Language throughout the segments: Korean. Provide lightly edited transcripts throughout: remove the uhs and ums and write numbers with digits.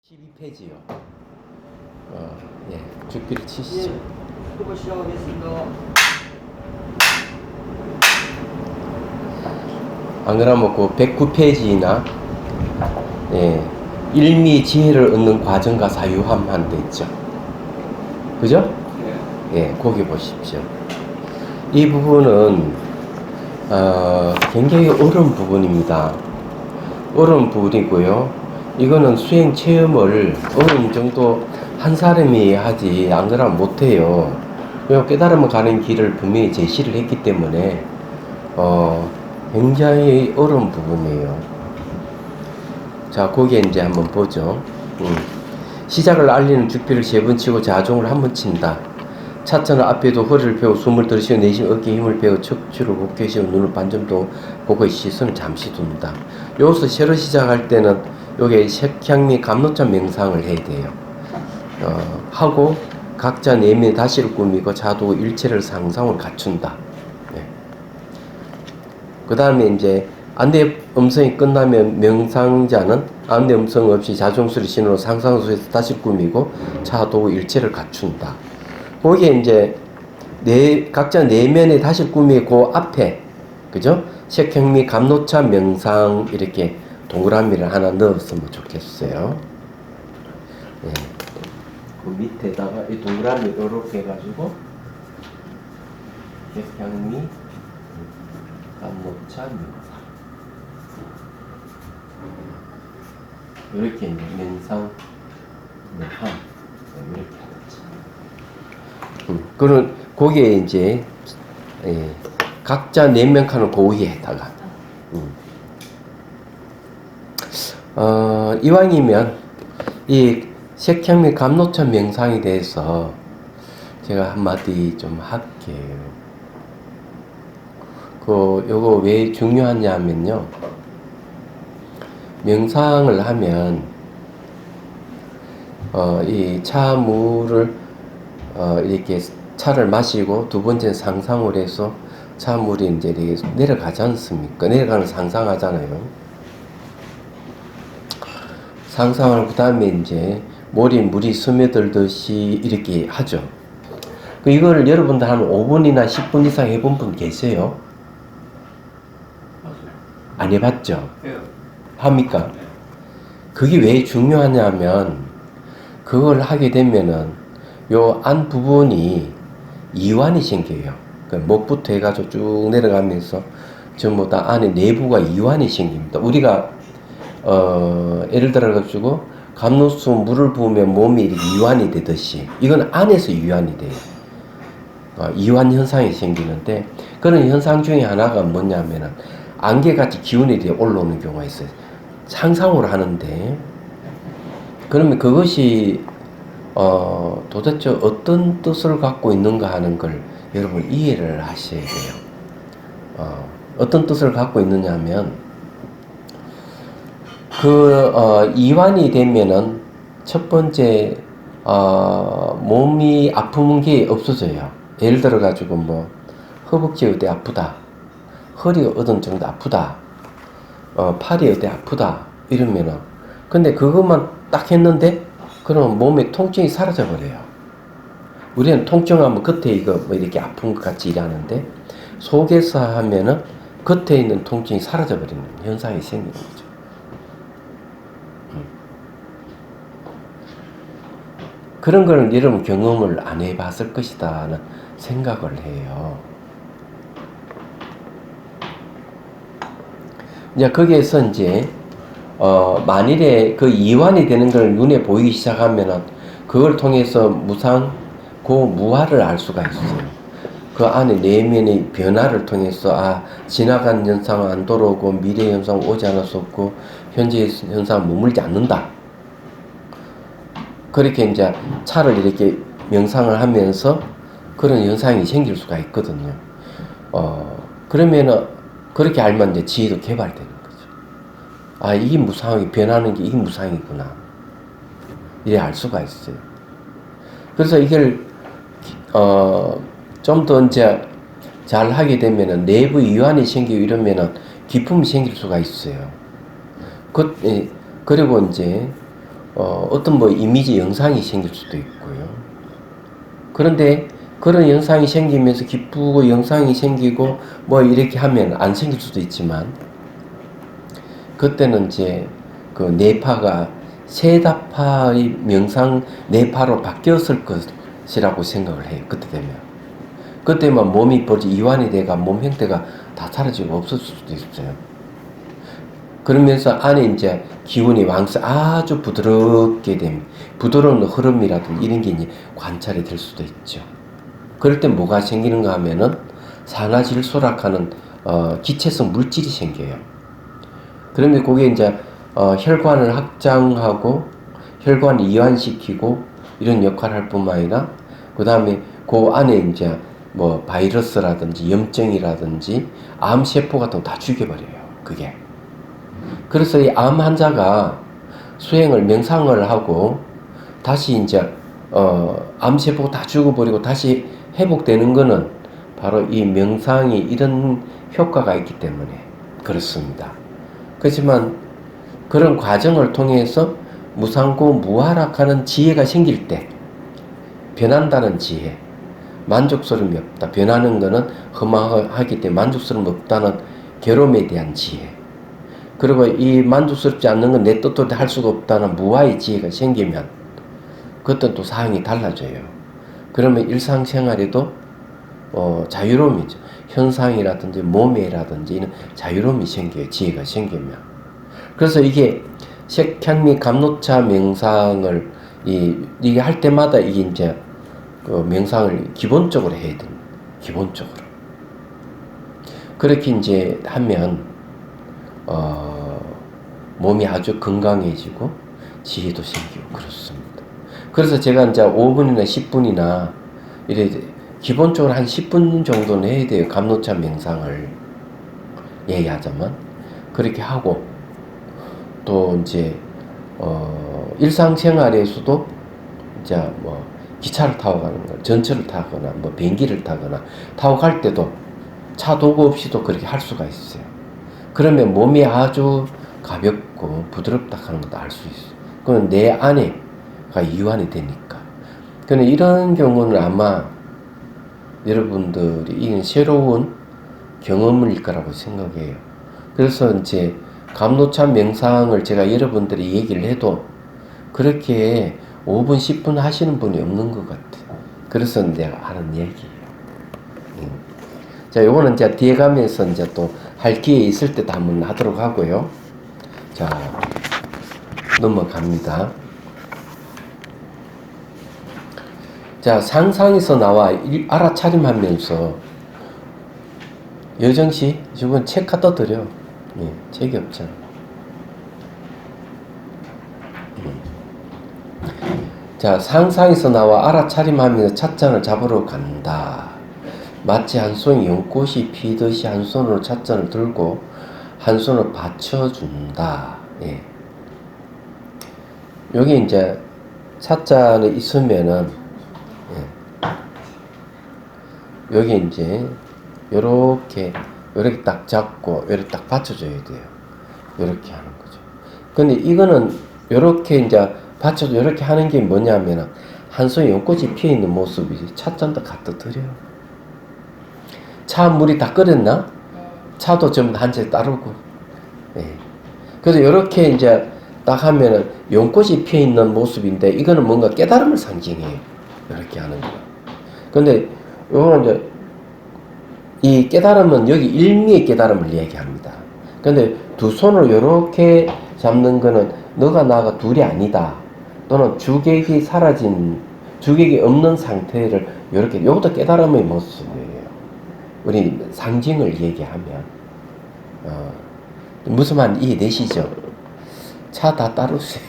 12페이지요. 예, 죽비를 치시죠. 수고 시작하겠습니다. 안 그러면 그 109페이지나 예, 일미지혜를 얻는 과정과 사유함 한 데 있죠. 그죠? 예, 거기 보십시오. 이 부분은 굉장히 어려운 부분입니다. 어려운 부분이고요. 이거는 수행 체험을 어느 정도 한 사람이 하지 안 그러면 못해요. 깨달음을 가는 길을 분명히 제시를 했기 때문에 굉장히 어려운 부분이에요. 자, 거기에 이제 한번 보죠. 시작을 알리는 죽비를 3번 치고 자종을 1번 친다. 차차는 앞에도 허리를 펴고 숨을 들이쉬고 내쉬고 어깨에 힘을 빼고 척추를 곱게 쉬고 눈을 반점도 보고 시선을 잠시 둔다. 여기서 새로 시작할 때는 요게 색향 및 감노차 명상을 해야 돼요. 하고 각자 내면의 다시를 꾸미고 자도 일체를 상상을 갖춘다. 네. 그 다음에 이제 안대 음성이 끝나면 명상자는 안대 음성 없이 자종소리 신호로 상상 속에서 다시 꾸미고 자도 일체를 갖춘다. 거기에 이제 각자 내면에 다시 꾸미고 앞에 그죠? 색향 및 감노차 명상 이렇게 동그라미를 하나 넣었으면 좋겠어요. 네. 그 밑에다가 이 동그라미 이렇게 해가지고 색향 및 감노차 명상 이렇게 이제 명상 함 이렇게 하겠죠. 그런 거기에 이제 각자 4명 그 위에다가 이왕이면 이 색향 및 감노차 명상에 대해서 제가 한마디 좀 할게요. 요거 왜 중요하냐면요. 명상을 하면 이 차물을 이렇게 차를 마시고 두 번째는 상상을 해서 차물이 이제 이렇게 내려가지 않습니까? 내려가는 상상하잖아요. 상상을 그 다음에 이제 머리에 물이 스며들듯이 이렇게 하죠. 이거를 여러분들 한 5분이나 10분 이상 해본 분 계세요? 안 해봤죠? 합니까? 그게 왜 중요하냐면 그걸 하게 되면은 요 안 부분이 이완이 생겨요. 목부터 해가지고 쭉 내려가면서 전부 다 안에 내부가 이완이 생깁니다. 우리가 예를 들어가지고 감로수 물을 부으면 몸이 이렇게 이완이 되듯이 이건 안에서 이완이 돼요. 이완 현상이 생기는데 그런 현상 중에 하나가 뭐냐면은 안개같이 기운이 되어 올라오는 경우가 있어요. 상상으로 하는데 그러면 그것이 도대체 어떤 뜻을 갖고 있는가 하는 걸 여러분 이해를 하셔야 돼요. 어떤 뜻을 갖고 있느냐 하면 이완이 되면은 첫 번째 몸이 아픈 게 없어져요. 예를 들어 가지고 뭐 허벅지 어디 아프다, 허리가 어떤 정도 아프다, 팔이 어디 아프다 이러면은 근데 그것만 딱 했는데 그러면 몸의 통증이 사라져 버려요. 우리는 통증하면 겉에 이거 뭐 이렇게 아픈 것 같이 일하는데 속에서 하면은 겉에 있는 통증이 사라져 버리는 현상이 생기는 거죠. 그런 걸 여러분 경험을 안 해봤을 것이다는 생각을 해요. 이제 거기에서 이제 만일에 그 이완이 되는 걸 눈에 보이기 시작하면은 그걸 통해서 무화를 알 수가 있어요. 그 안에 내면의 변화를 통해서 지나간 현상은 안 돌아오고 미래 현상은 오지 않았었고 현재 현상은 머물지 않는다. 그렇게 이제 차를 이렇게 명상을 하면서 그런 현상이 생길 수가 있거든요. 그러면은 그렇게 알면 이제 지혜도 개발되는 거죠. 이게 무상하게 변하는 게 이게 무상이구나. 이래 알 수가 있어요. 그래서 이걸 좀 더 이제 잘 하게 되면은 내부 이완이 생기고 이러면은 기품이 생길 수가 있어요. 그리고 이제 어떤 뭐 이미지 영상이 생길 수도 있고요. 그런데 그런 영상이 생기면서 기쁘고 영상이 생기고 뭐 이렇게 하면 안 생길 수도 있지만 그때는 이제 그 뇌파가 세다파의 명상 뇌파로 바뀌었을 것이라고 생각을 해요. 그때 되면. 그때만 몸이 벌써 이완이 돼가 몸 형태가 다 사라지고 없을 수도 있어요. 그러면서 안에 이제 기운이 아주 부드럽게 됨, 부드러운 흐름이라든지 이런 게 이제 관찰이 될 수도 있죠. 그럴 때 뭐가 생기는가 하면은 산화질소락하는 기체성 물질이 생겨요. 그러면 그게 이제 혈관을 확장하고 혈관을 이완시키고 이런 역할을 할 뿐만 아니라 그 다음에 그 안에 이제 뭐 바이러스라든지 염증이라든지 암세포 같은 거 다 죽여버려요. 그게. 그래서 이 암 환자가 수행을 명상을 하고 다시 이제 암세포 다 죽어버리고 다시 회복되는 거는 바로 이 명상이 이런 효과가 있기 때문에 그렇습니다. 그렇지만 그런 과정을 통해서 무상고 무하락하는 지혜가 생길 때 변한다는 지혜, 만족스러움이 없다. 변하는 것은 허망하기 때문에 만족스러움 없다는 괴로움에 대한 지혜, 그리고 이 만족스럽지 않는 건 내 뜻대로 할 수가 없다는 무아의 지혜가 생기면 그것도 또 사항이 달라져요. 그러면 일상생활에도 자유로움이죠. 현상이라든지 몸에라든지 이런 자유로움이 생겨요. 지혜가 생기면. 그래서 이게 색향미 감노차 명상을 이게 할 때마다 이게 이제 그 명상을 기본적으로 해야 됩니다. 기본적으로. 그렇게 이제 하면 몸이 아주 건강해지고 지혜도 생기고 그렇습니다. 그래서 제가 이제 5분이나 10분이나 이래 기본적으로 한 10분 정도는 해야 돼요. 감노차 명상을 얘기하자면 그렇게 하고 또 이제 일상생활에서도 이제 뭐 기차를 타고 가는 거, 전철을 타거나 뭐 비행기를 타거나 타고 갈 때도 차 도구 없이도 그렇게 할 수가 있어요. 그러면 몸이 아주 가볍고 부드럽다 하는 것도 알 수 있어요. 그건 내 안에가 이완이 되니까. 근데 이런 경우는 아마 여러분들이 이건 새로운 경험일 거라고 생각해요. 그래서 이제 감노참 명상을 제가 여러분들이 얘기를 해도 그렇게 5분, 10분 하시는 분이 없는 것 같아요. 그래서 내가 하는 얘기예요. 자, 요거는 이제 뒤에 가면서 이제 또 할 기회 있을 때 한번 하도록 하고요. 자, 넘어갑니다. 자, 상상에서 나와 알아차림하면서 여정씨, 저번 책 갖다 드려. 예, 책이 없잖아. 자, 상상에서 나와 알아차림하면서 찻잔을 잡으러 간다. 마치 한 손이 연꽃이 피듯이 한 손으로 찻잔을 들고 한 손을 받쳐준다. 예. 여기 이제 찻잔에 있으면은 여기 이제 요렇게 딱 잡고 요렇게 딱 받쳐줘야 돼요. 요렇게 하는 거죠. 근데 이거는 요렇게 이제 받쳐서 요렇게 하는 게 뭐냐면은 한 손에 연꽃이 피어 있는 모습이지. 찻잔도 갖다 드려요. 차 물이 다 끓였나? 차도 전부 한 채 따르고. 예. 그래서 요렇게 이제 딱 하면은 연꽃이 피어 있는 모습인데 이거는 뭔가 깨달음을 상징해요. 이렇게 하는 거. 근데 요거는 이제 이 깨달음은 여기 일미의 깨달음을 얘기합니다. 근데 두 손으로 요렇게 잡는 거는 너가 나가 둘이 아니다. 또는 주객이 사라진, 주객이 없는 상태를 요렇게, 요것도 깨달음의 모습이에요. 우리 상징을 얘기하면 무슨 말 이해되시죠? 차 다 따르세요.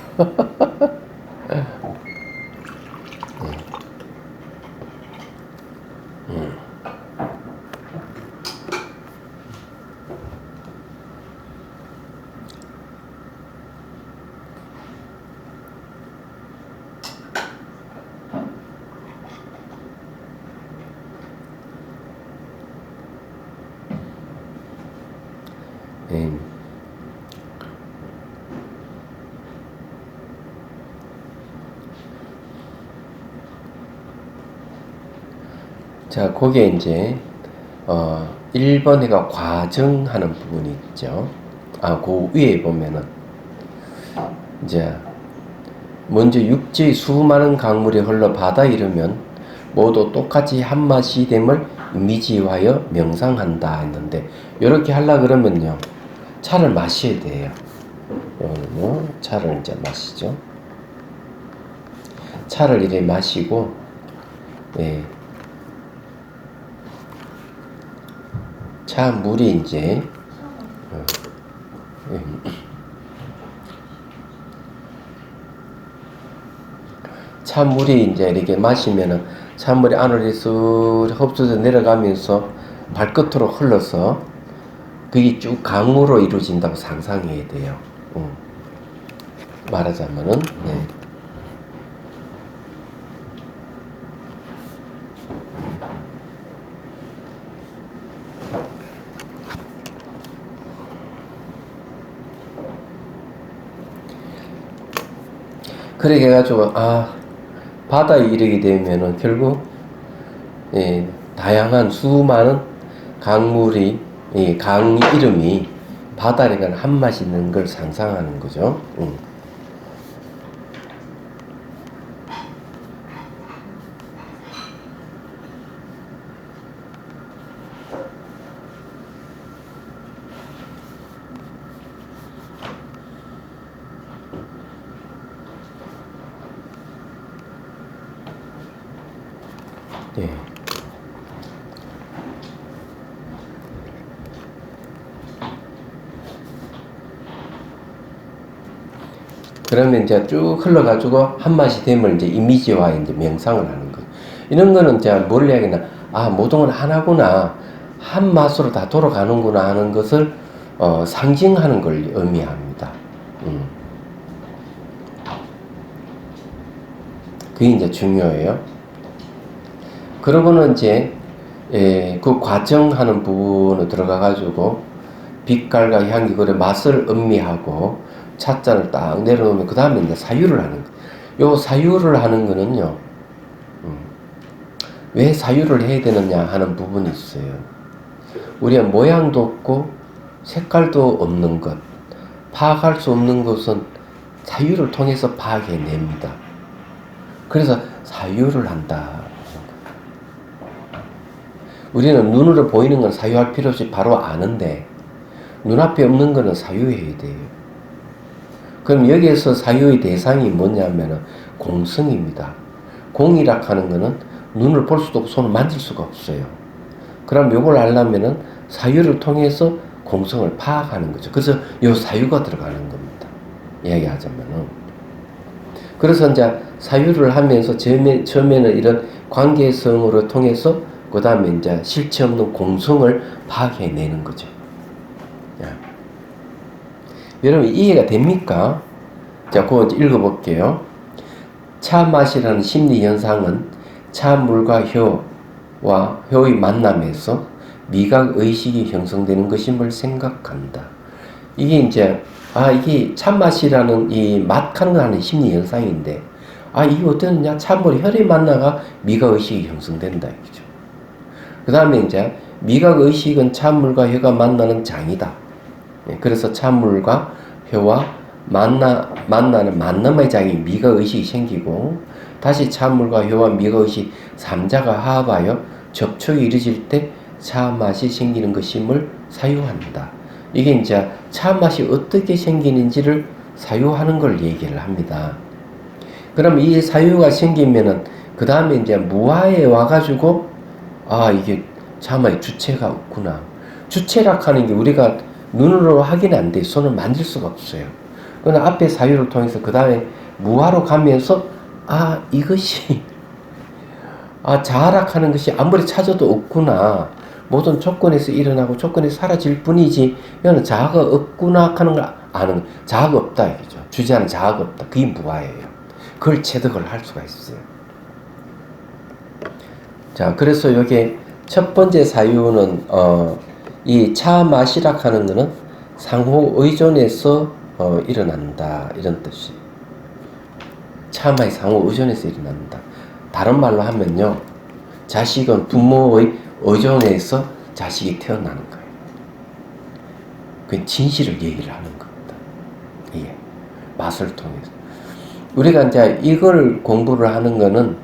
자, 거기에 이제 1번에가 과정하는 부분이 있죠. 그 위에 보면은 이제 먼저 육지의 수많은 강물이 흘러 바다에 이르면 모두 똑같이 한마시 됨을 이미지화하여 명상한다 했는데, 이렇게 하려 그러면요 차를 마셔야 돼요. 요거는요 차를 이제 마시죠. 차를 이렇게 마시고, 예. 차 물이 이제 찬물이 이제 이렇게 마시면은 찬물이 안으로 쓱 흡수해서 내려가면서 발끝으로 흘러서 그게 쭉 강으로 이루어진다고 상상해야 돼요. 말하자면은, 네. 그렇게 해가지고 바다에 이르게 되면은 결국 다양한 수많은 강물이, 강 이름이 바다에는 한 맛이 있는 걸 상상하는 거죠. 예. 그러면 이제 쭉 흘러가지고 한 맛이 되면 이제 이미지화 이제 명상을 하는 거예요. 이런 거는 이제 뭘 이야기나, 모든 건 하나구나, 한 맛으로 다 돌아가는구나 하는 것을 상징하는 걸 의미합니다. 그게 이제 중요해요. 그러고는 이제 그 과정하는 부분으로 들어가가지고 빛깔과 향기, 그래 맛을 음미하고 찻잔을 딱 내려놓으면 그 다음에 이제 사유를 하는 거. 요 사유를 하는 거는요, 왜 사유를 해야 되느냐 하는 부분이 있어요. 우리가 모양도 없고 색깔도 없는 것, 파악할 수 없는 것은 사유를 통해서 파악해냅니다. 그래서 사유를 한다. 우리는 눈으로 보이는 건 사유할 필요 없이 바로 아는데, 눈앞에 없는 거는 사유해야 돼요. 그럼 여기에서 사유의 대상이 뭐냐면은 공성입니다. 공이라 하는 거는 눈을 볼 수도 없고 손을 만질 수가 없어요. 그럼 요걸 알려면은 사유를 통해서 공성을 파악하는 거죠. 그래서 요 사유가 들어가는 겁니다. 이야기하자면은. 그래서 이제 사유를 하면서 처음에는 이런 관계성으로 통해서 그 다음에 이제 실체 없는 공성을 파악해내는 거죠. 여러분 이해가 됩니까? 자, 그거 이제 읽어볼게요. 차 맛이라는 심리 현상은 차물과 혀의 만남에서 미각 의식이 형성되는 것임을 생각한다. 이게 이제 이게 참맛이라는 이 맛하는 거 하는 심리 현상인데, 이게 어떠느냐? 참물이 혈이 만나가 미각 의식이 형성된다 이거죠. 그 다음에 이제 미각 의식은 참물과 혀가 만나는 장이다. 그래서 참물과 혀와 만나는 만남의 장이 미각 의식이 생기고, 다시 참물과 혀와 미각 의식 3자가 화합하여 접촉이 이루어질 때 차맛이 생기는 것임을 사유한다. 이게 이제 차맛이 어떻게 생기는지를 사유하는 걸 얘기를 합니다. 그럼 이 사유가 생기면은 그 다음에 이제 무아에 와가지고 이게 차맛의 주체가 없구나. 주체라 하는 게 우리가 눈으로 확인 안 돼. 손을 만질 수가 없어요. 그러나 앞에 사유를 통해서 그 다음에 무아로 가면서 이것이 자락하는 것이 아무리 찾아도 없구나. 모든 조건에서 일어나고 조건에서 사라질 뿐이지 이거는 자아가 없구나 하는 걸 아는, 자아가 없다 이거죠. 주제하는 자아가 없다. 그게 무아예요. 그걸 체득을 할 수가 있어요. 자, 그래서 여기 첫 번째 사유는 이 차맛이라 하는 것은 상호 의존에서 일어난다 이런 뜻이. 차맛이 상호 의존에서 일어난다. 다른 말로 하면요, 자식은 부모의 의존에서 자식이 태어나는 거예요. 그 진실을 얘기를 하는 겁니다. 예. 맛을 통해서. 우리가 이제 이걸 공부를 하는 거는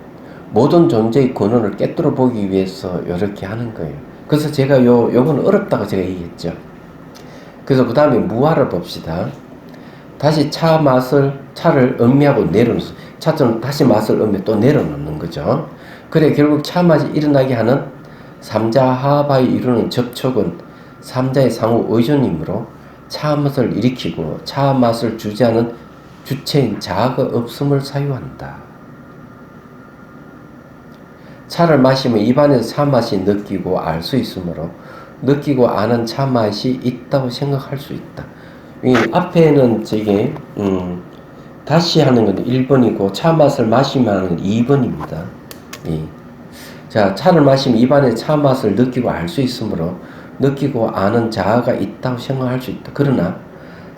모든 존재의 근원을 깨뜨려 보기 위해서 이렇게 하는 거예요. 그래서 제가 요거는 어렵다고 제가 얘기했죠. 그래서 그 다음에 무화를 봅시다. 다시 차를 음미하고 내려놓습니다. 차처럼 다시 맛을 음미 또 내려놓는 거죠. 그래 결국 차 맛이 일어나게 하는 삼자하바에 이루는 접촉은 삼자의 상호 의존이므로 차 맛을 일으키고 차 맛을 주재하는 주체인 자아가 없음을 사유한다. 차를 마시면 입안에서 차 맛이 느끼고 알 수 있으므로 느끼고 아는 차 맛이 있다고 생각할 수 있다. 이 앞에는 저게 다시 하는 건 1번이고 차 맛을 마시면 하는 2번입니다. 자, 차를 마시면 입안에 차 맛을 느끼고 알 수 있으므로 느끼고 아는 자아가 있다고 생각할 수 있다. 그러나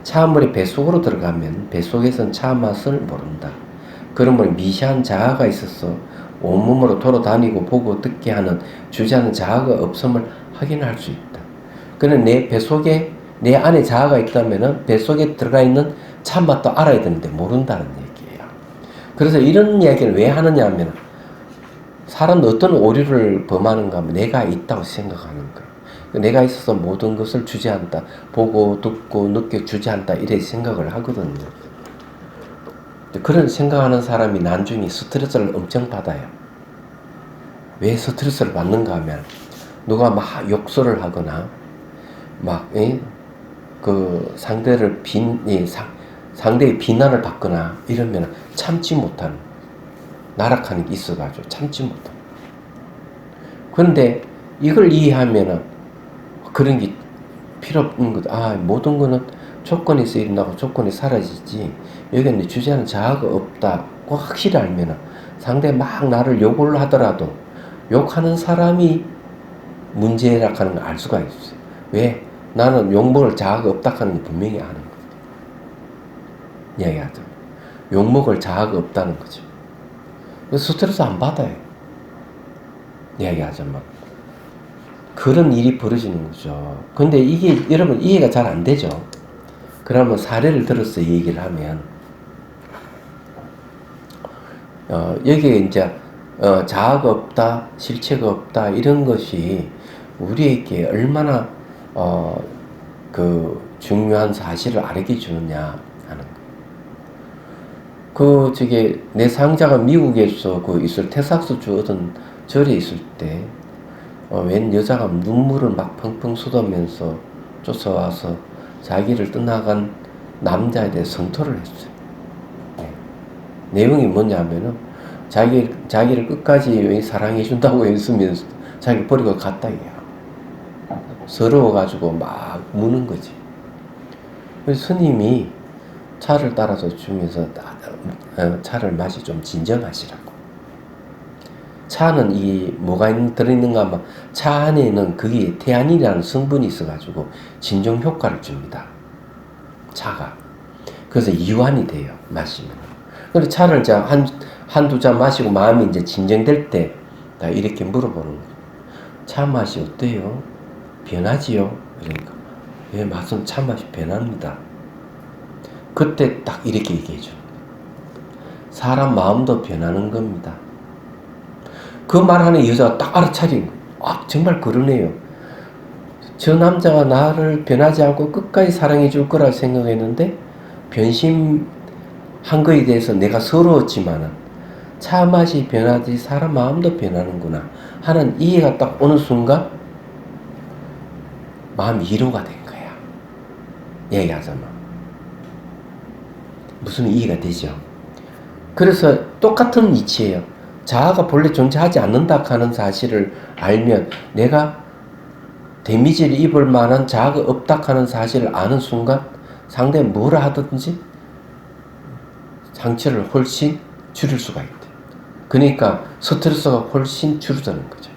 차물이 뱃속으로 들어가면 뱃속에선 차 맛을 모른다. 그러므로 미시한 자아가 있어서 온몸으로 돌아다니고 보고 듣게 하는 주제하는 자아가 없음을 확인할 수 있다. 그는 내 뱃속에 내 안에 자아가 있다면 뱃속에 들어가 있는 차 맛도 알아야 되는데 모른다는 얘기예요. 그래서 이런 이야기를 왜 하느냐 하면 사람은 어떤 오류를 범하는가 하면 내가 있다고 생각하는 거예요. 내가 있어서 모든 것을 주재한다. 보고 듣고 느껴 주재한다. 이래 생각을 하거든요. 그런 생각하는 사람이 나중에 스트레스를 엄청 받아요. 왜 스트레스를 받는가 하면 누가 막 욕설을 하거나 막 그 상대의 비난을 받거나 이러면 참지 못하는 나락하는 게 있어가지고 참지 못하는. 그런데 이걸 이해하면은 그런 게 필요 없는 거다. 모든 거는 조건이 있어 일어나고 조건이 사라지지. 여기는 주제하는 자아가 없다고 확실히 알면은 상대 막 나를 욕을 하더라도 욕하는 사람이 문제라 하는 걸 알 수가 있어요. 왜? 나는 욕먹을 자아가 없다 하는 걸 분명히 아는 거예요. 이야기하죠. 욕먹을 자아가 없다는 거죠. 스트레스 안 받아요. 이야기하죠. 막. 그런 일이 벌어지는 거죠. 근데 이게 여러분 이해가 잘 안 되죠. 그러면 사례를 들어서 얘기를 하면 여기에 이제 자아가 없다, 실체가 없다 이런 것이 우리에게 얼마나 그 중요한 사실을 알게 주느냐 하는 거. 내 상자가 미국에서 있을 텍사스주 어떤 절에 있을 때 웬 여자가 눈물을 막 펑펑 쏟으면서 쫓아와서 자기를 떠나간 남자에 대해 성토를 했어요. 네. 내용이 뭐냐면은 자기를 끝까지 사랑해준다고 했으면서 자기 버리고 갔다 이야. 서러워가지고 막 무는 거지. 그래서 스님이 차를 따라서 주면서 차를 마시 좀 진정하시라고. 차는 이 뭐가 들어있는가 하면 차 안에는 그게 태안이라는 성분이 있어가지고 진정 효과를 줍니다. 차가. 그래서 이완이 돼요. 마시면. 그래서 차를 이제 한두 잔 마시고 마음이 이제 진정될 때 이렇게 물어보는 거예요. 차 맛이 어때요? 변하지요? 그러니까 예, 맛은 차 맛이 변합니다. 그때 딱 이렇게 얘기해줘. 사람 마음도 변하는 겁니다. 그 말하는 여자가 딱 알아차린 거예요. 정말 그러네요. 저 남자가 나를 변하지 않고 끝까지 사랑해 줄 거라 생각했는데 변심한 거에 대해서 내가 서러웠지만은 차 맛이 변하지 사람 마음도 변하는구나 하는 이해가 딱 오는 순간 마음이 위로가 된 거야. 얘기하자면 무슨 이해가 되죠. 그래서 똑같은 이치예요. 자아가 본래 존재하지 않는다 하는 사실을 알면 내가 데미지를 입을 만한 자아가 없다 하는 사실을 아는 순간 상대가 뭐라 하든지 상처를 훨씬 줄일 수가 있대. 그러니까 스트레스가 훨씬 줄어드는 거죠.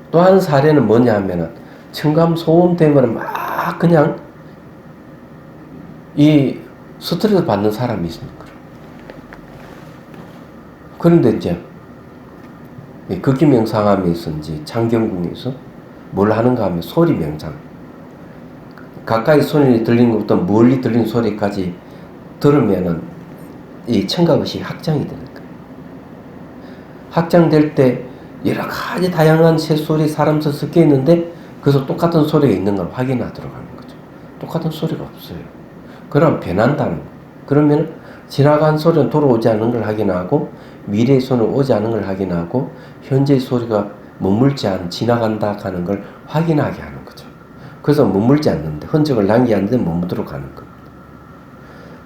또 한 사례는 뭐냐 하면은 층감 소음 때문에 막 그냥 이 스트레스 받는 사람이 있습니다. 그런데 이제 극기 명상하면서 이제 창경궁에서 뭘 하는가 하면 소리 명상. 가까이 소리 들리는 것부터 멀리 들리는 소리까지 들으면은 이 청각의식이 확장이 되는 거예요. 확장될 때 여러 가지 다양한 새소리, 사람 소 섞여 있는데 그래서 똑같은 소리가 있는 걸 확인하도록 하는 거죠. 똑같은 소리가 없어요. 그럼 변한다는 거예요. 그러면 지나간 소리는 돌아오지 않는 걸 확인하고 미래의 소리는 오지 않는 걸 확인하고 현재의 소리가 머물지 않 지나간다 하는 걸 확인하게 하는 거죠. 그래서 머물지 않는데 흔적을 남기지 않는데 머무도록 하는 겁니다.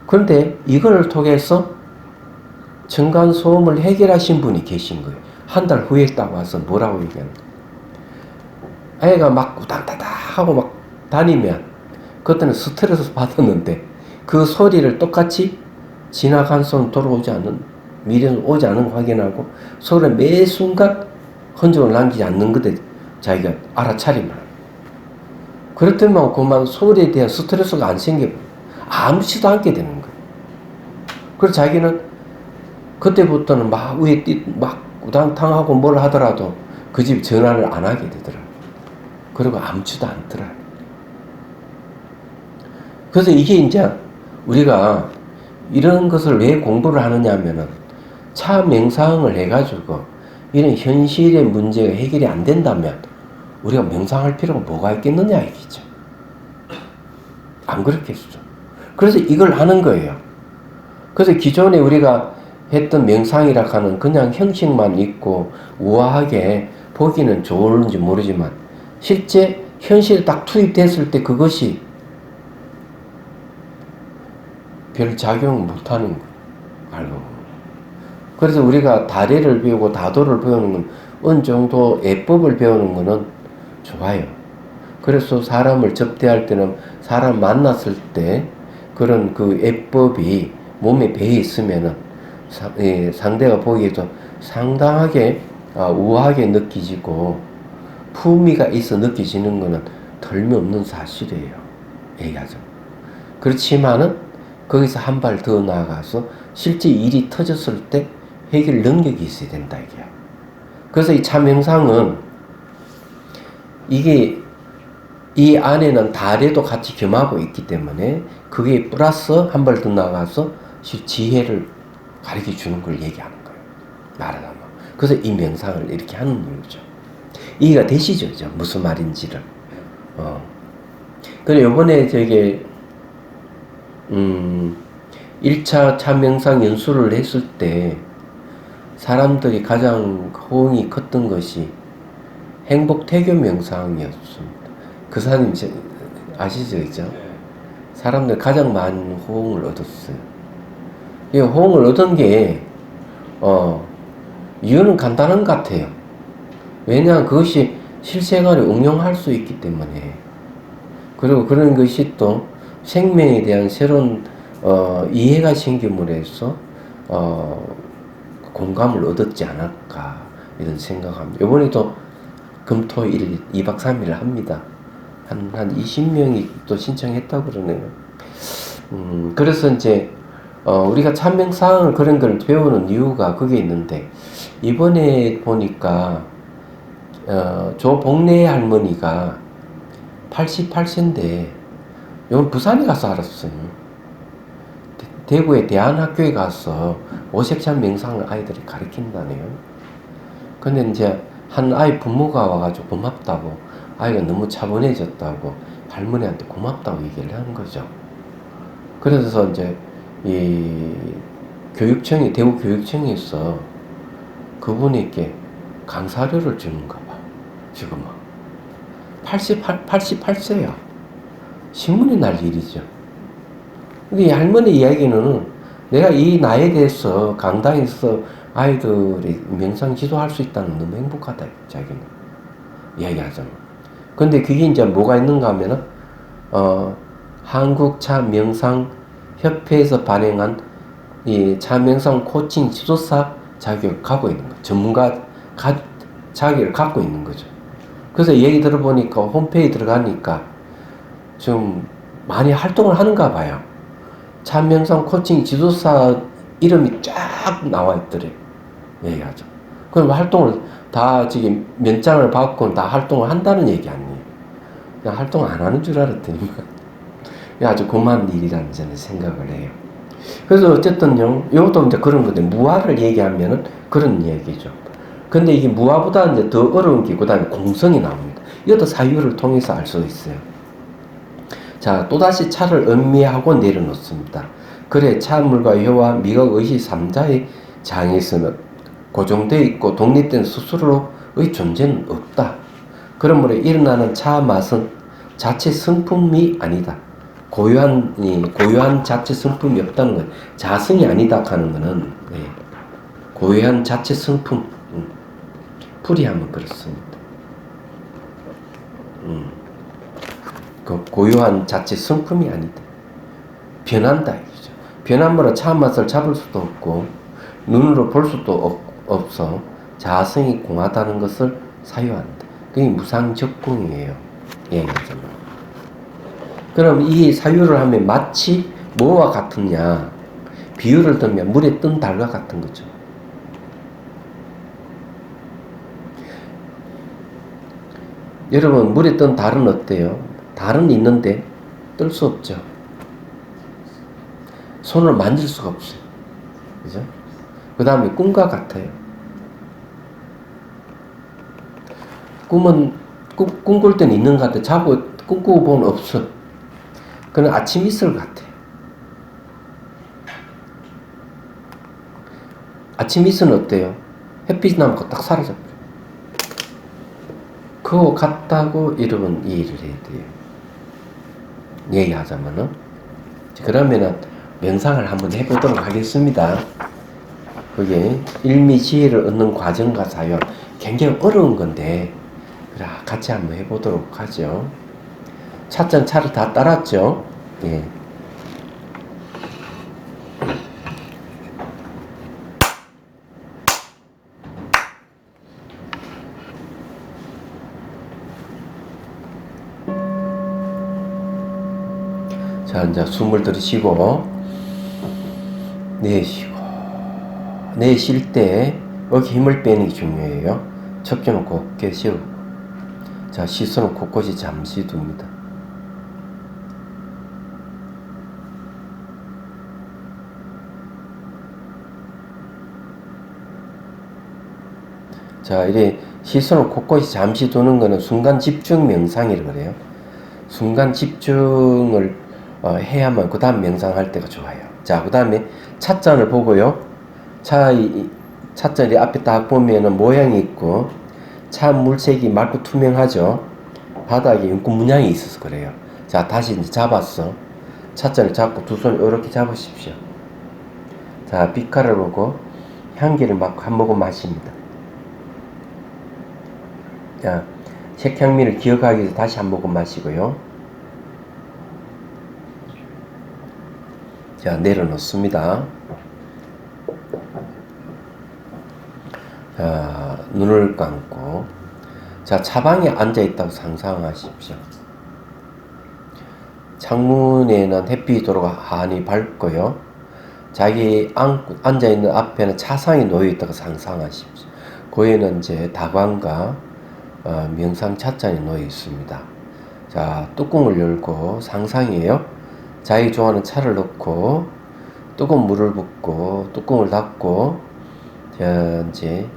그런데 이걸 통해서 층간소음을 해결하신 분이 계신 거예요. 한 달 후에 딱 와서 뭐라고 얘기하는 거예요. 애가 막 우당다다 하고 막 다니면 그때는 스트레스 받았는데 그 소리를 똑같이 지나간 소리는 돌아오지 않는 미래는 오지 않는 거 확인하고 소리를 매 순간 흔적을 남기지 않는 것에 자기가 알아차리면 그렇다면 그만 소리에 대한 스트레스가 안 생겨요. 아무렇지도 않게 되는 거예요. 그래서 자기는 그때부터는 막 위에 막 우당탕하고 뭘 하더라도 그 집 전화를 안 하게 되더라고요. 그리고 아무렇지도 않더라고요. 그래서 이게 이제 우리가 이런 것을 왜 공부를 하느냐 하면은 차 명상을 해가지고 이런 현실의 문제가 해결이 안 된다면 우리가 명상할 필요가 뭐가 있겠느냐 얘기죠. 안 그렇겠죠. 그래서 이걸 하는 거예요. 그래서 기존에 우리가 했던 명상이라 하는 그냥 형식만 있고 우아하게 보기는 좋은지 모르지만 실제 현실에 딱 투입됐을 때 그것이 별 작용을 못하는 거예요. 알고. 그래서 우리가 다례를 배우고 다도를 배우는 건 어느 정도 예법을 배우는 거는 좋아요. 그래서 사람을 접대할 때는 사람 만났을 때 그런 그 예법이 몸에 배어 있으면은 상대가 보기에도 상당하게 우아하게 느껴지고 품위가 있어 느껴지는 거는 덜미없는 사실이에요. 얘기하죠. 그렇지만은 거기서 한 발 더 나아가서 실제 일이 터졌을 때 해결 능력이 있어야 된다 이게요. 그래서 이 참명상은 이게 이 안에는 다래도 같이 겸하고 있기 때문에 그게 플러스 한 발 더 나가서 지혜를 가르쳐 주는 걸 얘기하는 거예요. 말하자면. 그래서 이 명상을 이렇게 하는 이유죠. 이해가 되시죠? 무슨 말인지를. 그래, 요번에 저게, 1차 참명상 연수를 했을 때 사람들이 가장 호응이 컸던 것이 행복태교 명상이었습니다. 그 사장님 아시죠? 그죠? 사람들 가장 많은 호응을 얻었어요. 이 호응을 얻은 게, 이유는 간단한 것 같아요. 왜냐하면 그것이 실생활에 응용할 수 있기 때문에. 그리고 그런 것이 또 생명에 대한 새로운, 이해가 생김으로 해서, 공감을 얻었지 않을까, 이런 생각합니다. 이번에도 금토일 2박 3일을 합니다. 한 20명이 또 신청했다고 그러네요. 그래서 이제, 우리가 참명상을 그런 걸 배우는 이유가 그게 있는데, 이번에 보니까, 조복래 할머니가 88세인데, 이건 부산에 가서 알았어요. 대구의 대안학교에 가서 오색찬 명상을 아이들이 가르친다네요. 근데 이제 한 아이 부모가 와가지고 고맙다고, 아이가 너무 차분해졌다고, 할머니한테 고맙다고 얘기를 하는 거죠. 그래서 이제 이 교육청이, 대구 교육청에서 그분에게 강사료를 주는가 봐. 지금은 88세야. 신문에 날 일이죠. 근데 이 할머니 이야기는 내가 이 나이에 대해서 강당에서 아이들이 명상 지도할 수 있다는 너무 행복하다, 자기는. 이야기하잖아. 근데 그게 이제 뭐가 있는가 하면은, 한국 차명상협회에서 발행한 이 차명상 코칭 지도사 자격을 갖고 있는 거죠. 전문가 자격을 갖고 있는 거죠. 그래서 얘기 들어보니까 홈페이지 들어가니까 좀 많이 활동을 하는가 봐요. 참명상 코칭 지도사 이름이 쫙 나와 있더래. 얘기하죠. 그럼 활동을 다 지금 면장을 받고 다 활동을 한다는 얘기 아니에요. 그냥 활동 안 하는 줄 알았더니만 아주 고마운 일이라는 저는 생각을 해요. 그래서 어쨌든요, 이것도 이제 그런 건데, 무아를 얘기하면은 그런 얘기죠. 근데 이게 무아보다 이제 더 어려운 게, 그 다음에 공성이 나옵니다. 이것도 사유를 통해서 알 수 있어요. 자, 또다시 차를 음미하고 내려놓습니다. 그래, 차물과 혀와 미각, 의식 3자의 장에서는 고정되어 있고 독립된 스스로의 존재는 없다. 그러므로 일어나는 차 맛은 자체 성품이 아니다. 고유한 자체 성품이 없다는 거예요. 자성이 아니다 하는 거는, 고유한 자체 성품. 풀이하면 그렇습니다. 그 고유한 자체 성품이 아니다. 변한다 이거죠. 변함으로 차 맛을 잡을 수도 없고 눈으로 볼 수도 없어 자성이 공하다는 것을 사유한다. 그게 무상적공이에요. 얘기하자면. 그럼 이 사유를 하면 마치 뭐와 같으냐? 비유를 들면 물에 뜬 달과 같은 거죠. 여러분, 물에 뜬 달은 어때요? 달은 있는데 뜰 수 없죠. 손을 만질 수가 없어요. 그죠? 그 다음에 꿈과 같아요. 꿈꿀 때는 있는 것 같아. 자고 꿈꾸고 보면 없어. 그는 아침 이슬 같아. 아침 이슬은 어때요? 햇빛이 나면 딱 사라져버려. 그거 같다고 여러분 이해를 해야 돼요. 얘기하자면은. 그러면은 명상을 한번 해보도록 하겠습니다. 그게 일미지혜를 얻는 과정과 사유. 굉장히 어려운 건데, 같이 한번 해보도록 하죠. 차전 차를 다 따랐죠? 예. 자, 이제 숨을 들이쉬고, 내쉬고, 내쉴 때, 여기 힘을 빼는 게 중요해요. 척추는 곧게 세우고, 자, 시선은 곳곳이 잠시 둡니다. 자, 이래 시선을 곳곳이 잠시 두는 거는 순간 집중 명상이라고 그래요. 순간 집중을 해야만 그 다음 명상할 때가 좋아요. 자, 그 다음에 찻잔을 보고요. 찻잔이 앞에 딱 보면은 모양이 있고 차 물색이 맑고 투명하죠. 바닥에 윤구 문양이 있어서 그래요. 자, 다시 이제 잡았어. 찻잔을 잡고 두 손을 이렇게 잡으십시오. 자, 빛깔을 보고 향기를 맡고 한 모금 마십니다. 자, 색향미를 기억하기 위해서 다시 한 모금 마시고요. 자, 내려놓습니다. 자, 눈을 감고, 자, 차방에 앉아있다고 상상하십시오. 창문에는 햇빛이 들어가 환히 밝고요. 자기 앉아있는 앞에는 차상이 놓여있다고 상상하십시오. 거기에는 이제 다광과 명상 찻잔이 놓여 있습니다. 자, 뚜껑을 열고 상상이에요. 자기 좋아하는 차를 넣고 뜨거운 물을 붓고 뚜껑을 닫고, 자, 이제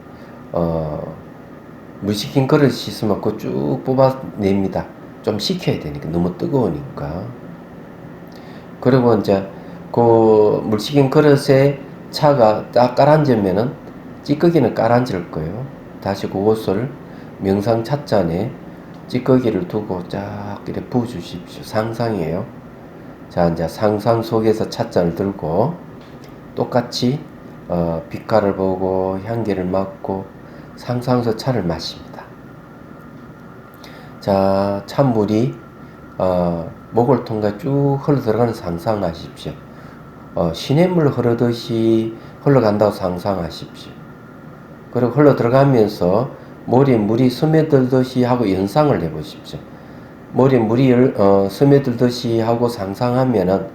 물 식힌 그릇이 있으면 그거 쭉 뽑아냅니다. 좀 식혀야 되니까, 너무 뜨거우니까. 그리고 이제 그 물 식힌 그릇에 차가 딱 깔아앉으면은 찌꺼기는 깔아앉을 거예요. 다시 그것을 명상 찻잔에 찌꺼기를 두고 쫙 이렇게 부어주십시오. 상상이에요. 자, 이제 상상 속에서 찻잔을 들고 똑같이 빛깔을 보고 향기를 맡고 상상해서 차를 마십니다. 자, 찬물이 목을 통해 쭉 흘러 들어가는 상상하십시오. 시냇물 흐르듯이 흘러간다고 상상하십시오. 그리고 흘러 들어가면서 머리에 물이 스며들듯이 하고 연상을 해보십시오. 머리에 물이 스며들듯이 하고 상상하면은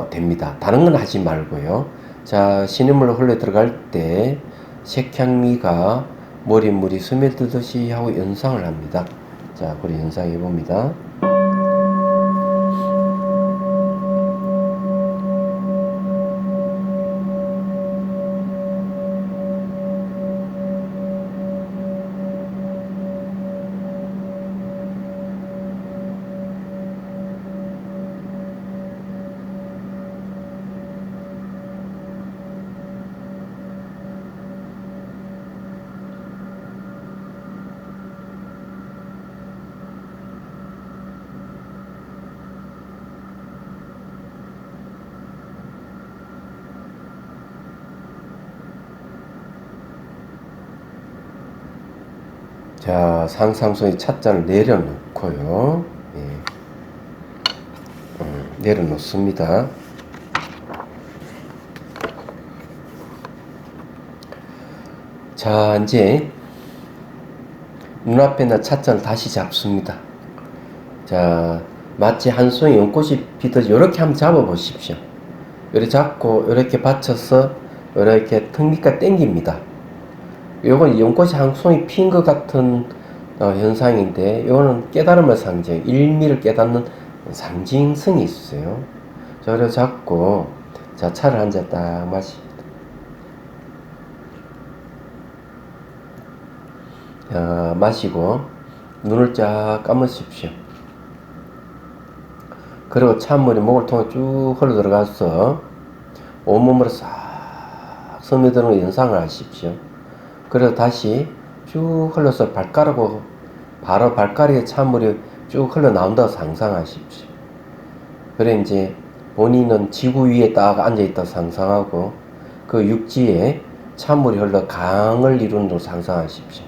됩니다. 다른 건 하지 말고요. 자, 시냇물로 흘러 들어갈 때 색향미가 머릿물이 스며들듯이 하고 연상을 합니다. 자, 그래 연상해 봅니다. 자, 상상속에 찻잔을 내려놓고요. 예. 내려놓습니다. 자, 이제 눈앞에 있는 찻잔을 다시 잡습니다. 자, 마치 한 송이 연꽃이 피듯이 이렇게 한번 잡아 보십시오. 이렇게 잡고 이렇게 받쳐서 이렇게 턱 밑까지 당깁니다. 요건 연꽃이 한 송이 핀 것 같은 현상인데, 요거는 깨달음의 상징, 일미를 깨닫는 상징성이 있어요. 자, 그래 잡고, 자, 차를 한 잔 딱 마십니다. 자, 마시고, 눈을 쫙 감으십시오. 그리고 찬물이 목을 통해 쭉 흘러 들어가서 온몸으로 싹 스며드는 거 연상을 하십시오. 그래서 다시 쭉 흘러서 발가락으로 바로 발가락에 찬물이 쭉 흘러나온다고 상상하십시오. 그래 이제 본인은 지구 위에 딱 앉아있다고 상상하고 그 육지에 찬물이 흘러 강을 이루는 걸 상상하십시오.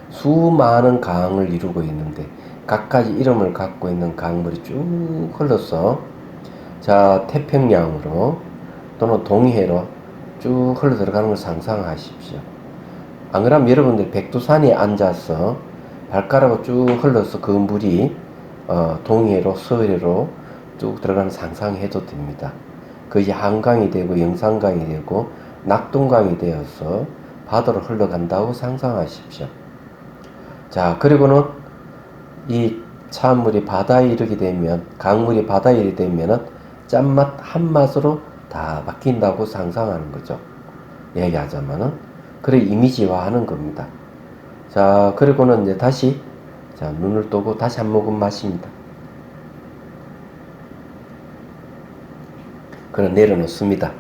수많은 강을 이루고 있는데 각가지 이름을 갖고 있는 강물이 쭉 흘러서 자 태평양으로 또는 동해로 쭉 흘러 들어가는 걸 상상하십시오. 안 그러면 여러분들 백두산에 앉아서 발가락으로 쭉 흘러서 그 물이 동해로 서해로 쭉 들어가는 상상해도 됩니다. 그것이 한강이 되고 영산강이 되고 낙동강이 되어서 바다로 흘러간다고 상상하십시오. 자, 그리고는 이 찬물이 바다에 이르게 되면, 강물이 바다에 이르게 되면은 짠맛 한맛으로 다 바뀐다고 상상하는 거죠. 얘기하자면은. 그래 이미지화하는 겁니다. 자, 그리고는 이제 다시 자 눈을 뜨고 다시 한 모금 마십니다. 그럼 내려놓습니다.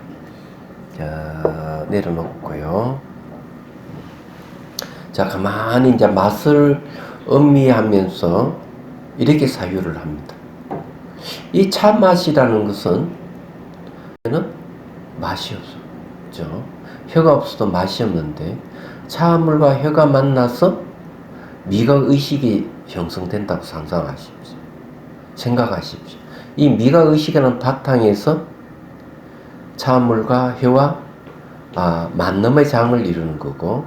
자, 내려놓고요. 자, 가만히 이제 맛을 음미하면서 이렇게 사유를 합니다. 이 차 맛이라는 것은 맛이 없죠. 혀가 없어도 맛이 없는데 차물과 혀가 만나서 미각의식이 형성된다고 상상하십시오. 생각하십시오. 이 미각의식이라는 바탕에서 차물과 혀와 만남의 장을 이루는 거고,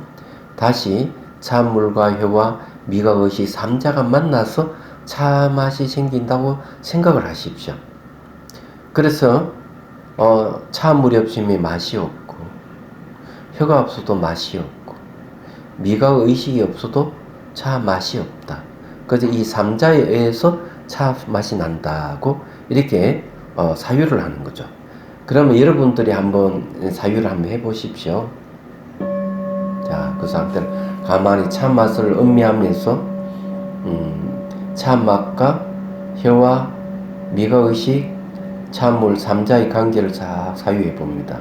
다시 차물과 혀와 미각의식 3자가 만나서 차 맛이 생긴다고 생각을 하십시오. 그래서 차물이 없으면 맛이 없고, 혀가 없어도 맛이 없고, 미각의식이 없어도 차 맛이 없다. 그래서 이 3자에 의해서 차 맛이 난다고 이렇게 사유를 하는 거죠. 그러면 여러분들이 한번 사유를 한번 해보십시오. 자, 그 상태를 가만히 차 맛을 음미하면서 차 맛과 혀와 미각의식, 차물 3자의 관계를 싹 사유해 봅니다.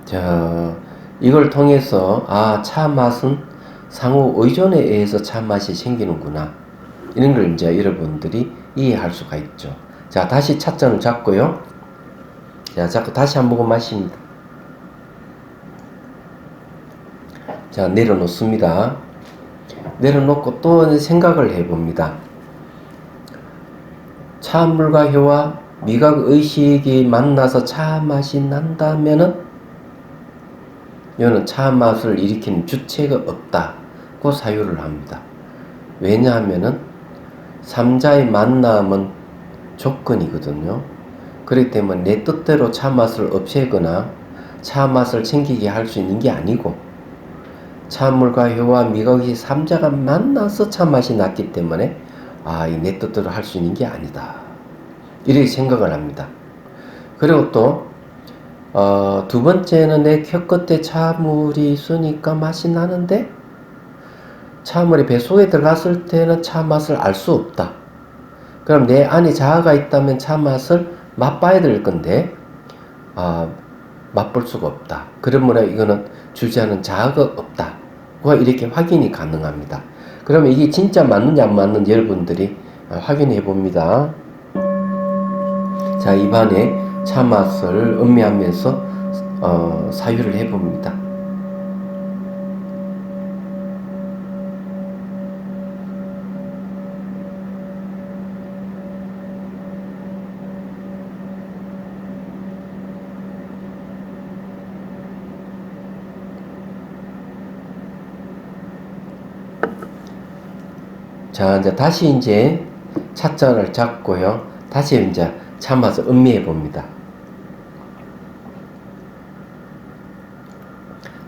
자, 이걸 통해서 차 맛은 상호 의존에 의해서 차 맛이 생기는구나, 이런 걸 이제 여러분들이 이해할 수가 있죠. 자, 다시 찻잔을 잡고요. 자, 잡고 다시 한 모금 마십니다. 자, 내려놓습니다. 내려놓고 또 생각을 해봅니다. 차물과 혀와 미각의식이 만나서 차 맛이 난다면은 이거는 차 맛을 일으키는 주체가 없다고 사유를 합니다. 왜냐하면은 삼자의 만남은 조건이거든요. 그렇기 때문에 내 뜻대로 차 맛을 없애거나 차 맛을 챙기게 할 수 있는 게 아니고, 차물과 혀와 미각이 삼자가 만나서 차 맛이 났기 때문에 이 내 뜻대로 할 수 있는 게 아니다, 이렇게 생각을 합니다. 그리고 또 두 번째는 내 혀 끝에 차물이 있으니까 맛이 나는데 차물이 배 속에 들어갔을 때는 차 맛을 알 수 없다. 그럼 내 안에 자아가 있다면 차 맛을 맛봐야 될 건데 맛볼 수가 없다. 그러므로 이거는 주제하는 자아가 없다. 이렇게 확인이 가능합니다. 그러면 이게 진짜 맞는지 안 맞는지 여러분들이 확인해 봅니다. 자, 입안에 차 맛을 음미하면서 사유를 해 봅니다. 자, 이제 다시 찻잔을 잡고요. 다시 차 맛을 음미해 봅니다.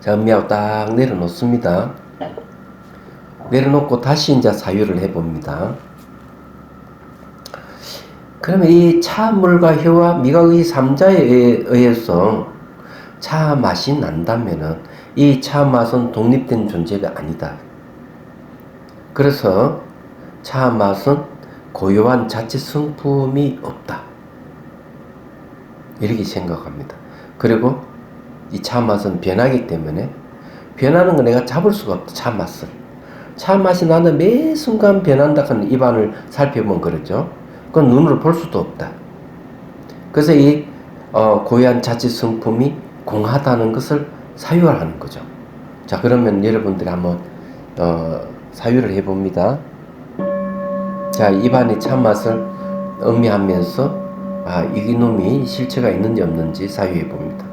자, 음미하고 딱 내려놓습니다. 내려놓고 다시 사유를 해 봅니다. 그러면 이 차물과 혀와 미각의 삼자에 의해서 차 맛이 난다면은 이 차 맛은 독립된 존재가 아니다. 그래서 차 맛은 고유한 자체 성품이 없다, 이렇게 생각합니다. 그리고 이 차 맛은 변하기 때문에, 변하는 건 내가 잡을 수가 없다. 차 맛을, 차 맛이 나는 매 순간 변한다 하는 입안을 살펴보면 그렇죠. 그건 눈으로 볼 수도 없다. 그래서 이 고유한 자체 성품이 공하다는 것을 사유하는 거죠. 자, 그러면 여러분들이 한번 사유를 해봅니다. 자, 입안의 참맛을 음미하면서 이놈이 실체가 있는지 없는지 사유해 봅니다.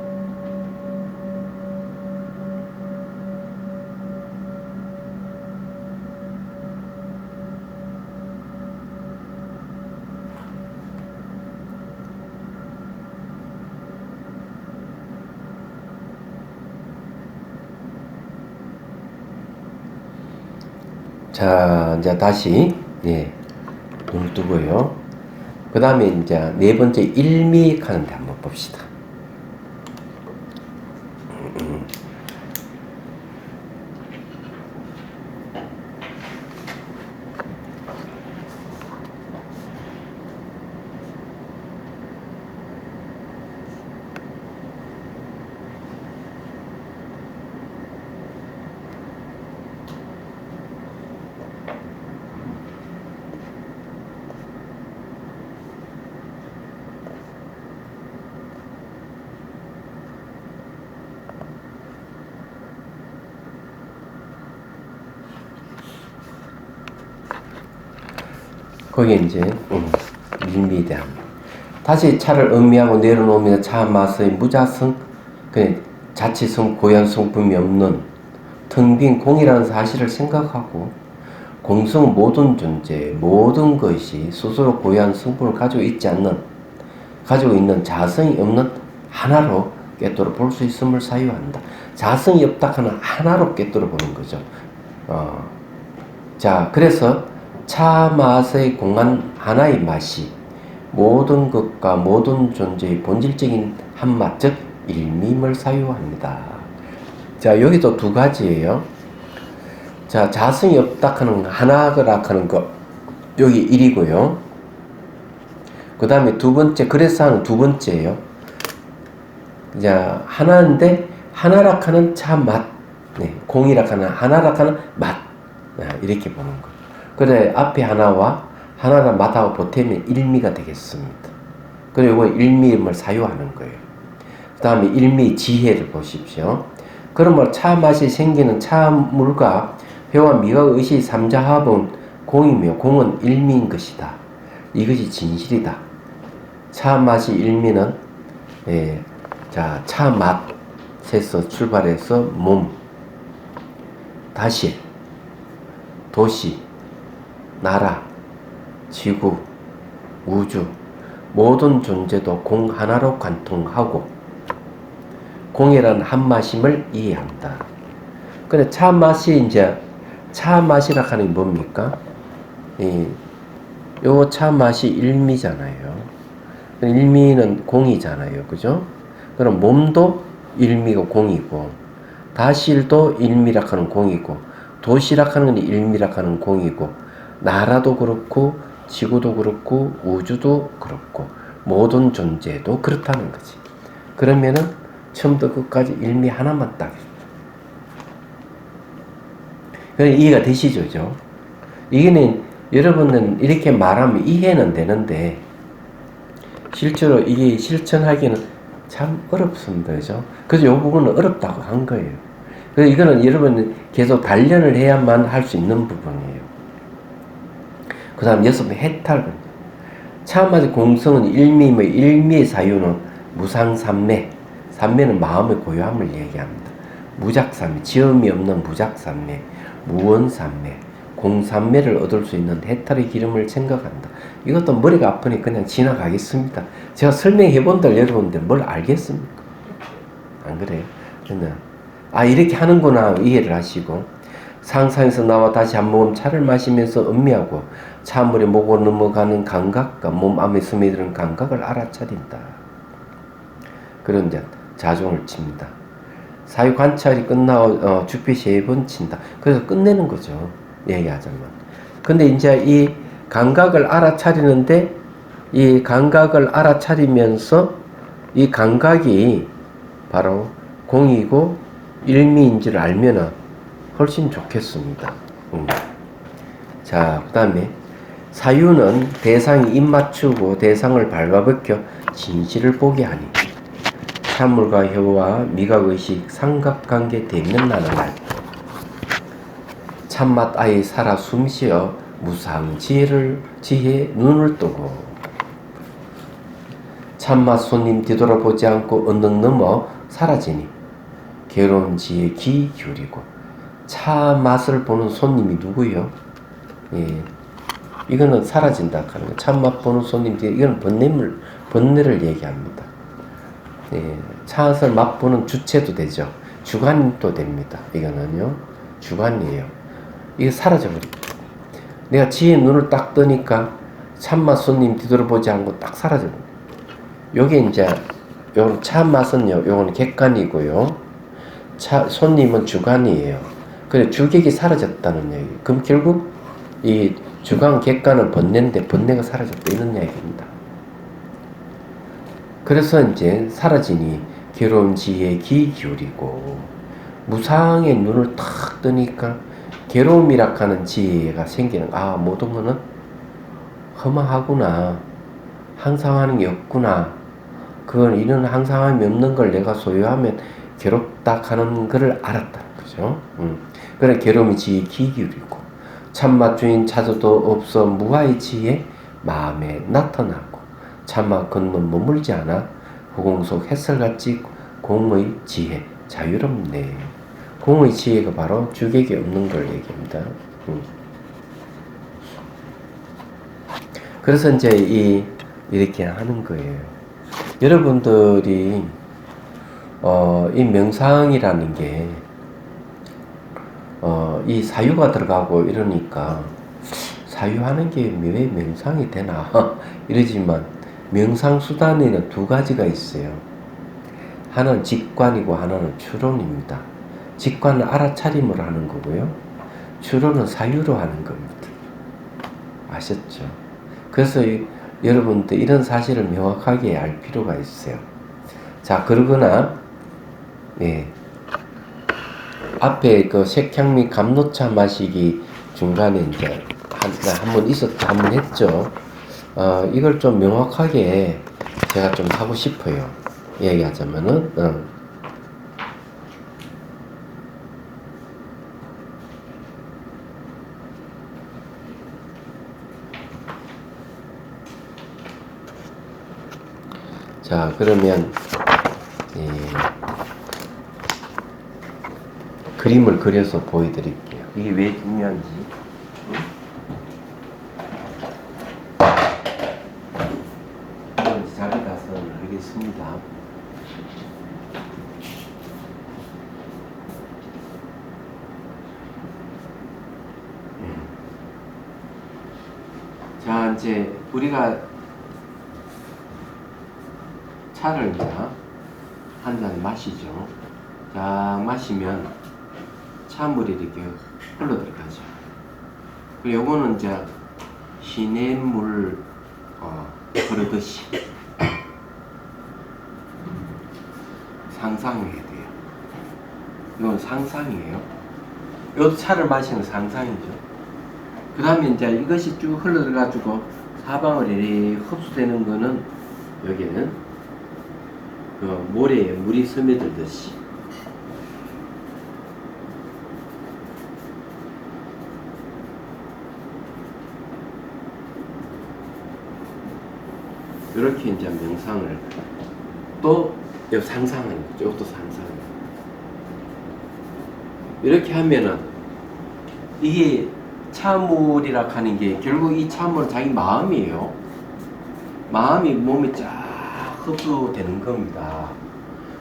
자, 이제 다시 눈을 뜨고요. 그 다음에 이제 네 번째 일미익하는데 한번 봅시다. 거기에 이제 일미에 대한, 다시 차를 음미하고 내려놓으며 차 맛의 무자성, 자치성, 고유한 성품이 없는 텅 빈 공이라는 사실을 생각하고, 공성은 모든 존재, 모든 것이 스스로 고유한 성품을 가지고 있는 자성이 없는 하나로 꿰뚫어 볼 수 있음을 사유한다. 자성이 없다 하는 하나로 꿰뚫어 보는 거죠. 자, 그래서 차 맛의 공한 하나의 맛이 모든 것과 모든 존재의 본질적인 한맛, 즉 일밈을 사유합니다. 자, 여기도 두 가지예요. 자, 자성이 없다 하는 하나라 하는 거, 여기 1이고요. 그 다음에 두 번째, 그래서 하는 두 번째예요. 자, 하나인데 하나라 하는 차 맛, 공이라 하는 하나라 하는 맛, 이렇게 보는 거. 그래, 앞에 하나와 하나랑 맛하고 보태면 일미가 되겠습니다. 그리고 일미임을 사유하는 거예요. 그 다음에 일미 지혜를 보십시오. 그러므로 차 맛이 생기는 차물과 혀와 미각 의식 삼자합은 공이며 공은 일미인 것이다. 이것이 진실이다. 차 맛이 일미는 차 맛, 세서 출발해서 몸, 다시 도시, 나라, 지구, 우주 모든 존재도 공 하나로 관통하고 공이라는 한 마심을 이해한다. 근데 차 맛이 이제 차 맛이라 하는 게 뭡니까? 요 차 맛이 일미잖아요. 일미는 공이잖아요. 그죠? 그럼 몸도 일미가 공이고 다실도 일미라 하는 공이고 도시라 하는 건 일미라 하는 공이고 나라도 그렇고 지구도 그렇고 우주도 그렇고 모든 존재도 그렇다는 거지. 그러면은 처음부터 끝까지 일미 하나만 딱 이해가 되시죠? 이게는 여러분은 이렇게 말하면 이해는 되는데 실제로 이게 실천하기는 참 어렵습니다. 그죠? 그래서 이 부분은 어렵다고 한 거예요. 그래서 이거는 여러분이 계속 단련을 해야만 할 수 있는 부분이에요. 그 다음 여섯번 해탈. 차마지 공성은 일미의 사유는 무상삼매. 삼매는 마음의 고요함을 얘기합니다. 무작삼매, 지음이 없는 무작삼매, 무원삼매, 공삼매를 얻을 수 있는 해탈의 기름을 생각한다. 이것도 머리가 아프니 그냥 지나가겠습니다. 제가 설명해 본들 여러분들 뭘 알겠습니까? 안 그래요? 그냥 이렇게 하는구나 이해를 하시고 상상에서 나와 다시 한 모금 차를 마시면서 음미하고 차물에 목으로 넘어가는 감각과 몸 안에 스며드는 감각을 알아차린다. 그런 이제 자종을 칩니다. 사유 관찰이 끝나고 주피 3번 친다. 그래서 끝내는 거죠. 얘기하자면. 근데 이제 이 감각을 알아차리는데 이 감각을 알아차리면서 이 감각이 바로 공이고 일미인지를 알면은 훨씬 좋겠습니다. 자, 그 다음에 사유는 대상이 입 맞추고 대상을 발가벗겨 진실을 보게 하니 찬물과 혀와 미각의식 삼각관계 대면나는 날 참맛 아이 살아 숨쉬어 무상 지혜 눈을 뜨고 참맛 손님 뒤돌아보지 않고 언덕 넘어 사라지니 괴로운 지혜 귀 기울이고 차 맛을 보는 손님이 누구요? 예, 이거는 사라진다 하는 거. 참맛 보는 손님 뒤에 이거는 번뇌를 얘기합니다. 예, 차 맛을 맛보는 주체도 되죠. 주관도 됩니다. 이거는요, 주관이에요. 이게 사라져버립니다. 내가 지혜 눈을 딱 뜨니까 참맛 손님 뒤돌아보지 않고 딱 사라져버립니다. 요게 이제 요건 참맛은요, 요건 객관이고요. 손님은 주관이에요. 그래 주객이 사라졌다는 얘기. 그럼 결국 이 주관 객관은 번뇌인데 번뇌가 사라졌다 이런 얘기입니다. 그래서 이제 사라지니 괴로운 지혜에 귀 기울이고 무상의 눈을 탁 뜨니까 괴로움이라 하는 지혜가 생기는 모든 거는 허망하구나. 항상하는 게 없구나. 그건 이런 항상함이 없는 걸 내가 소유하면 괴롭다 하는 것을 알았다는 거죠. 그래 괴로움이 지혜에 귀 기울이고 참맛 주인 찾아도 없어 무아의 지혜 마음에 나타나고 참맛 건넌 머물지 않아 후공 속 햇살같이 공의 지혜 자유롭네. 공의 지혜가 바로 주객이 없는 걸 얘기합니다. 그래서 이제 이렇게 하는 거예요. 여러분들이 이 명상이라는 게 이 사유가 들어가고 이러니까 사유하는 게 왜 명상이 되나 이러지만 명상 수단에는 두 가지가 있어요. 하나는 직관이고 하나는 추론입니다. 직관은 알아차림으로 하는 거고요. 추론은 사유로 하는 겁니다. 아셨죠? 그래서 여러분들 이런 사실을 명확하게 알 필요가 있어요. 자, 그러거나 앞에 그 색향 및 감노차 마시기 중간에 이제 한번 했죠. 이걸 좀 명확하게 제가 좀 하고 싶어요. 얘기하자면은, 자, 그러면, 그림을 그려서 보여드릴게요. 이게 왜 중요한지. 이건 자비다선을 하겠습니다. 자, 이제 우리가 차를 이제 한 잔 마시죠. 자, 마시면 차물이 이렇게 흘러 들어가죠. 그리고 요거는 이제 시냇물 흐르듯이 상상해야 돼요. 이건 상상이에요. 요 차를 마시는 상상이죠. 그 다음에 이제 이것이 쭉 흘러 들어가지고 사방을 이렇게 흡수되는 거는 여기는 그 모래에 물이 스며들듯이 이렇게 이제 명상을 또 상상하는 거죠. 이것도 상상을 이렇게 하면은 이게 차물이라 하는 게 결국 이 차물은 자기 마음이에요. 마음이 몸에 쫙 흡수되는 겁니다.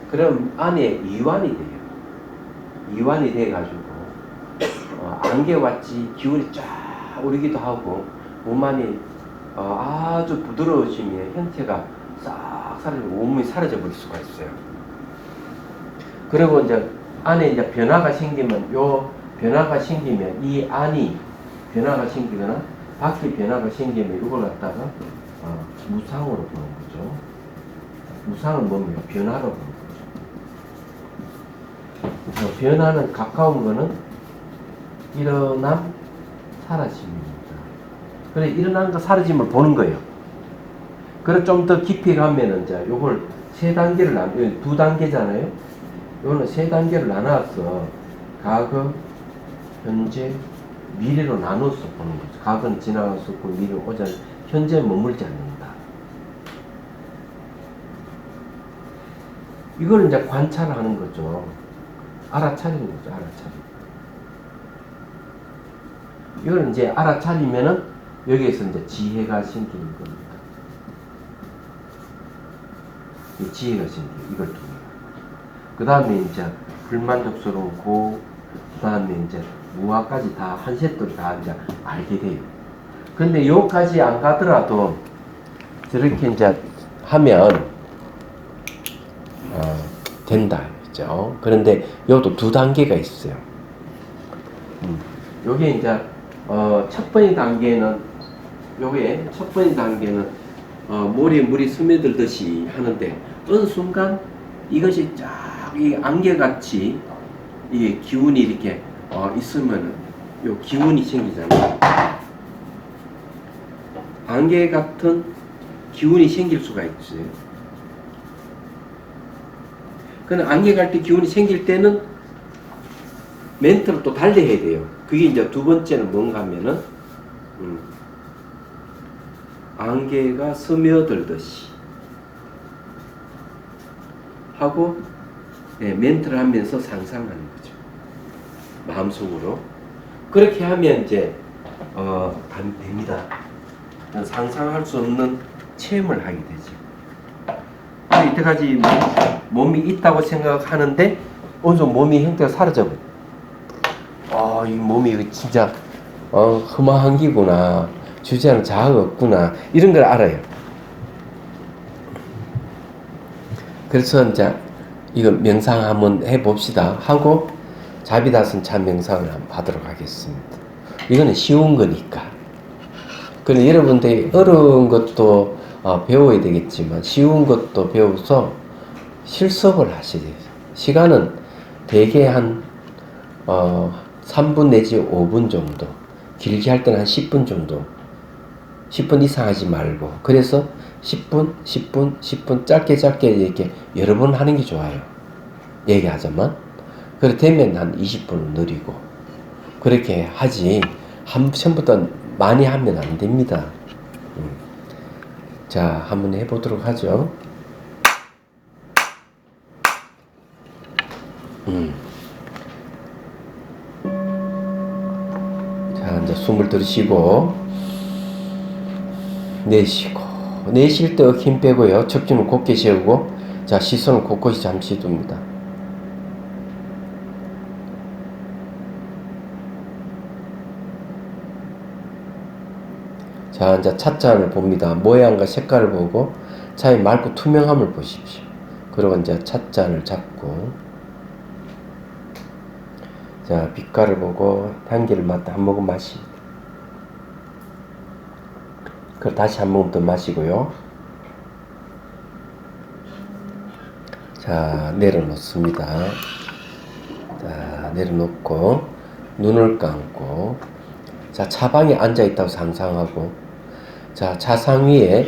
그럼 안에 이완이 돼요. 이완이 돼가지고 안개같이 기운이 쫙 오르기도 하고 몸 안에 아주 부드러워지면 형태가 싹 사라지고 몸이 사라져 버릴 수가 있어요. 그리고 이제 안에 이제 변화가 생기면 이 안이 변화가 생기거나 밖에 변화가 생기면 이걸 갖다가 무상으로 보는 거죠. 무상은 뭡니까? 변화로 보는 거죠. 변화는 가까운 거는 일어남, 사라짐입니다. 그래 일어난 거 사라짐을 보는 거예요. 그래 좀 더 깊이 가면은 이제 요걸 세 단계를 두 단계잖아요. 요거는 세 단계를 나눠서 과거, 현재, 미래로 나눠서 보는 거죠. 과거는 지나갔었고 미래로 오자 현재에 머물지 않는다. 이걸 이제 관찰하는 거죠. 알아차리는 거죠. 알아차리. 이걸 이제 알아차리면은 여기에서 이제 지혜가 생기는 겁니다. 이 지혜가 생겨요. 이걸 통해. 그 다음에 이제 불만족스러운 고, 그 다음에 이제 무화까지 다 한 세트를 다 이제 알게 돼요. 근데 요까지 안 가더라도 저렇게 이제 하면 된다. 그죠? 그런데 요것도 두 단계가 있어요. 요게 이제 첫 번째 단계는 모래에 물이 스며들듯이 하는데 어느 순간 이것이 쫙 이 안개같이 이 기운이 이렇게 있으면은 요 기운이 생기잖아요. 안개 같은 기운이 생길 수가 있지. 근데 안개 갈 때 기운이 생길 때는 멘트를 또 달리해야 돼요. 그게 이제 두 번째는 뭔가 하면은 안개가 스며들듯이 하고 멘트를 하면서 상상하는 거죠. 마음속으로. 그렇게 하면 이제 안 됩니다. 상상할 수 없는 체험을 하게 되죠. 이때까지 몸이 있다고 생각하는데 어느 정도 몸이 형태가 사라져버려. 이 몸이 진짜 흠한 기구나. 주제하는 자아가 없구나. 이런 걸 알아요. 그래서 이제 이거 명상 한번 해봅시다 하고 자비다선 참 명상을 한번 하도록 하겠습니다. 이거는 쉬운 거니까. 그런데 여러분들이 어려운 것도 배워야 되겠지만 쉬운 것도 배워서 실습을 하셔야 돼요. 시간은 대개 한 3분 내지 5분 정도, 길게 할 때는 한 10분 정도, 10분 이상 하지 말고, 그래서 10분, 10분, 10분 짧게 이렇게 여러 번 하는 게 좋아요. 얘기하자면. 그래 되면 한 20분 느리고 그렇게 하지 처음부터 많이 하면 안 됩니다. 자, 한번 해보도록 하죠. 이제 숨을 들이쉬고 내쉬고, 내쉴 때 힘 빼고요. 척추는 곧게 세우고, 자, 시선을 곳곳이 잠시 둡니다. 자, 이제 찻잔을 봅니다. 모양과 색깔을 보고 차의 맑고 투명함을 보십시오. 그리고 이제 찻잔을 잡고, 자, 빛깔을 보고 향기를 맡아 한 모금 마십니다. 그걸 다시 한 모금 더 마시고요. 자, 내려놓습니다. 자, 내려놓고 눈을 감고, 자, 차방에 앉아있다고 상상하고, 자, 차상 위에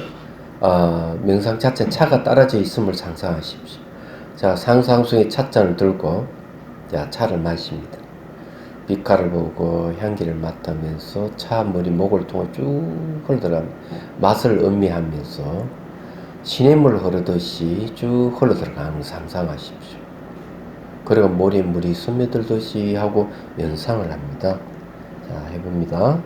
명상 자체 차가 떨어져 있음을 상상하십시오. 자, 상상 속에 찻잔을 들고, 자, 차를 마십니다. 빛깔을 보고 향기를 맡으면서 차 머리 목을 통해 쭉 흘러들어갑니다. 맛을 음미하면서 시냇물 흐르듯이 쭉 흘러들어가는 걸 상상하십시오. 그리고 머리에 물이 스며들듯이 하고 연상을 합니다. 자, 해봅니다.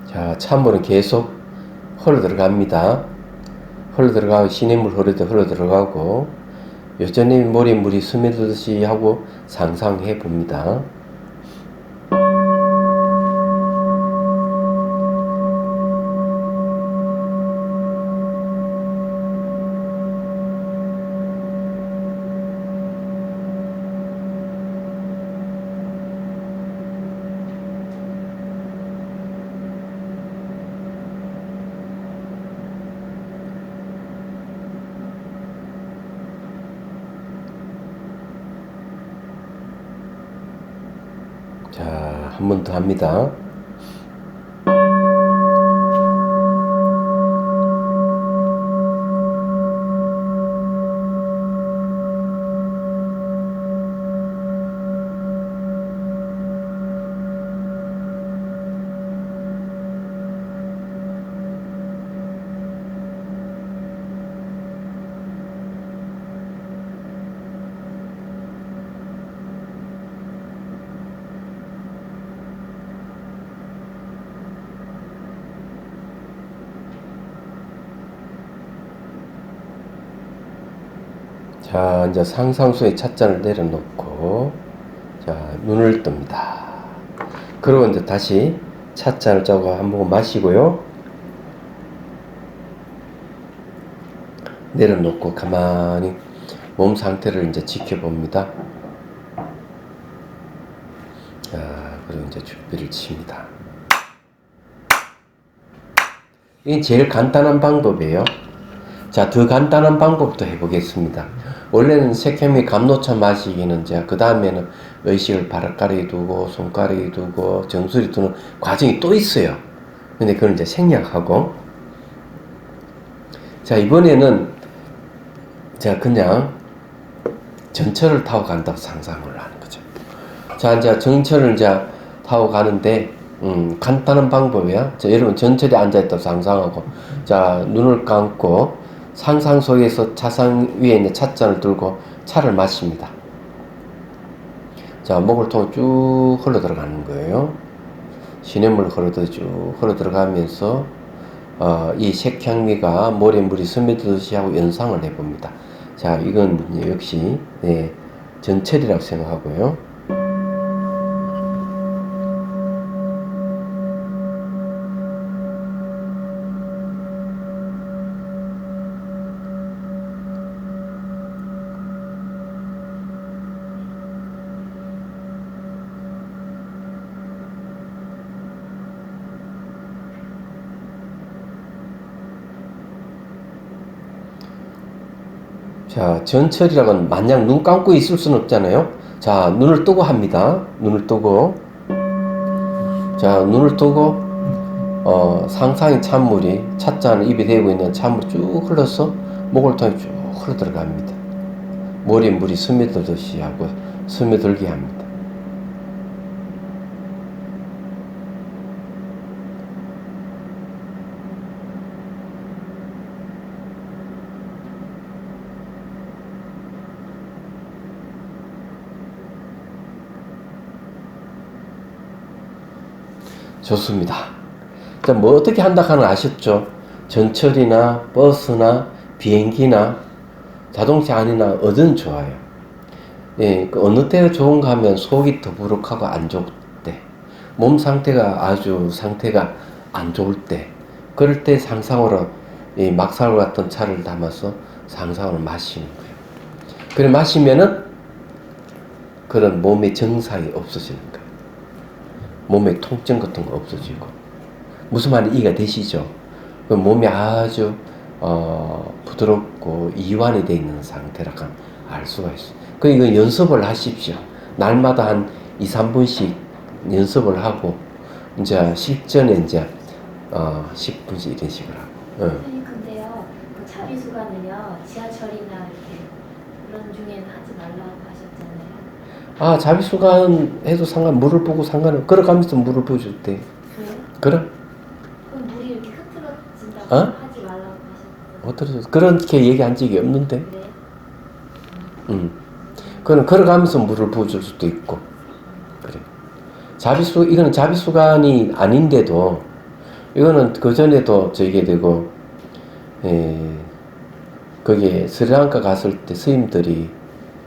자, 찬물은 계속 흘러 들어갑니다. 흘러 들어가고 시냇물 흘러 들어가고 여전히 머리에 물이 스며들듯이 하고 상상해 봅니다. 자, 한 번 더 합니다. 자, 이제 상상 속에 찻잔을 내려놓고, 자, 눈을 뜹니다. 그리고 이제 다시 찻잔을 짜고 한 모금 마시고요. 내려놓고 가만히 몸 상태를 이제 지켜봅니다. 자, 그리고 이제 준비를 칩니다. 이게 제일 간단한 방법이에요. 자, 더 간단한 방법도 해보겠습니다. 원래는 색혐이 감노차 마시기는 이제 그 다음에는 의식을 발가락에 두고 손가락에 두고 정수리 두는 과정이 또 있어요. 근데 그걸 이제 생략하고, 자, 이번에는 자, 그냥 전철을 타고 간다고 상상을 하는 거죠. 자, 이제 전철을 이제 타고 가는데 간단한 방법이야. 자, 여러분 전철에 앉아있다고 상상하고, 자, 눈을 감고 상상 속에서 차상 위에 있는 찻잔을 들고 차를 마십니다. 자, 목을 통해 쭉 흘러 들어가는 거예요. 시냇물 흐르듯이 쭉 흘러 들어가면서 이 색향미가 머리에 물이 스며들듯이 하고 연상을 해봅니다. 자, 이건 역시 전철이라고 생각하고요. 자, 전철이라고는 마냥 눈 감고 있을 수는 없잖아요. 자, 눈을 뜨고 합니다. 눈을 뜨고. 자, 눈을 뜨고, 상상의 찬물이 찻잔을 입에 대고 있는 찬물이 쭉 흘러서 목을 통해 쭉 흘러 들어갑니다. 머리에 물이 스며들듯이 하고 스며들게 합니다. 좋습니다. 자, 뭐 어떻게 한다 하는 아셨죠? 전철이나 버스나 비행기나 자동차 안이나 어디든 좋아요. 예, 그 어느 때가 좋은가 하면 속이 더부룩하고 안 좋을 때, 몸 상태가 아주 상태가 안 좋을 때, 그럴 때 상상으로 이 막사로 같은 차를 담아서 상상으로 마시는 거예요. 그래 마시면은 그런 몸의 증상이 없어지는 거예요. 몸의 통증 같은 거 없어지고. 무슨 말인지 이해가 되시죠? 그 몸이 아주 부드럽고 이완이 되어 있는 상태라 알 수가 있어요. 그 이거 연습을 하십시오. 날마다 한 2-3분씩 연습을 하고 이제 실전에 이제 10분씩 이런 식으로 하고. 선생님 근데요, 그 자비수관을요 지하철이나 이렇게 그런 중에는 하지 말라고 하셨잖아요. 자비수관 해도 물을 부고 상관은 걸어가면서 물을 부어줄 때. 그래요? 그럼? 그럼 물이 이렇게 흐트러진다고 하지 말라고 하셨어요. 어떠세요? 그렇게 얘기한 적이 없는데. 네. 그건 걸어가면서 물을 부어줄 수도 있고. 그래. 이거는 자비수관이 아닌데도, 이거는 그 전에도 저게 되고, 거기에 스리랑카 갔을 때 스님들이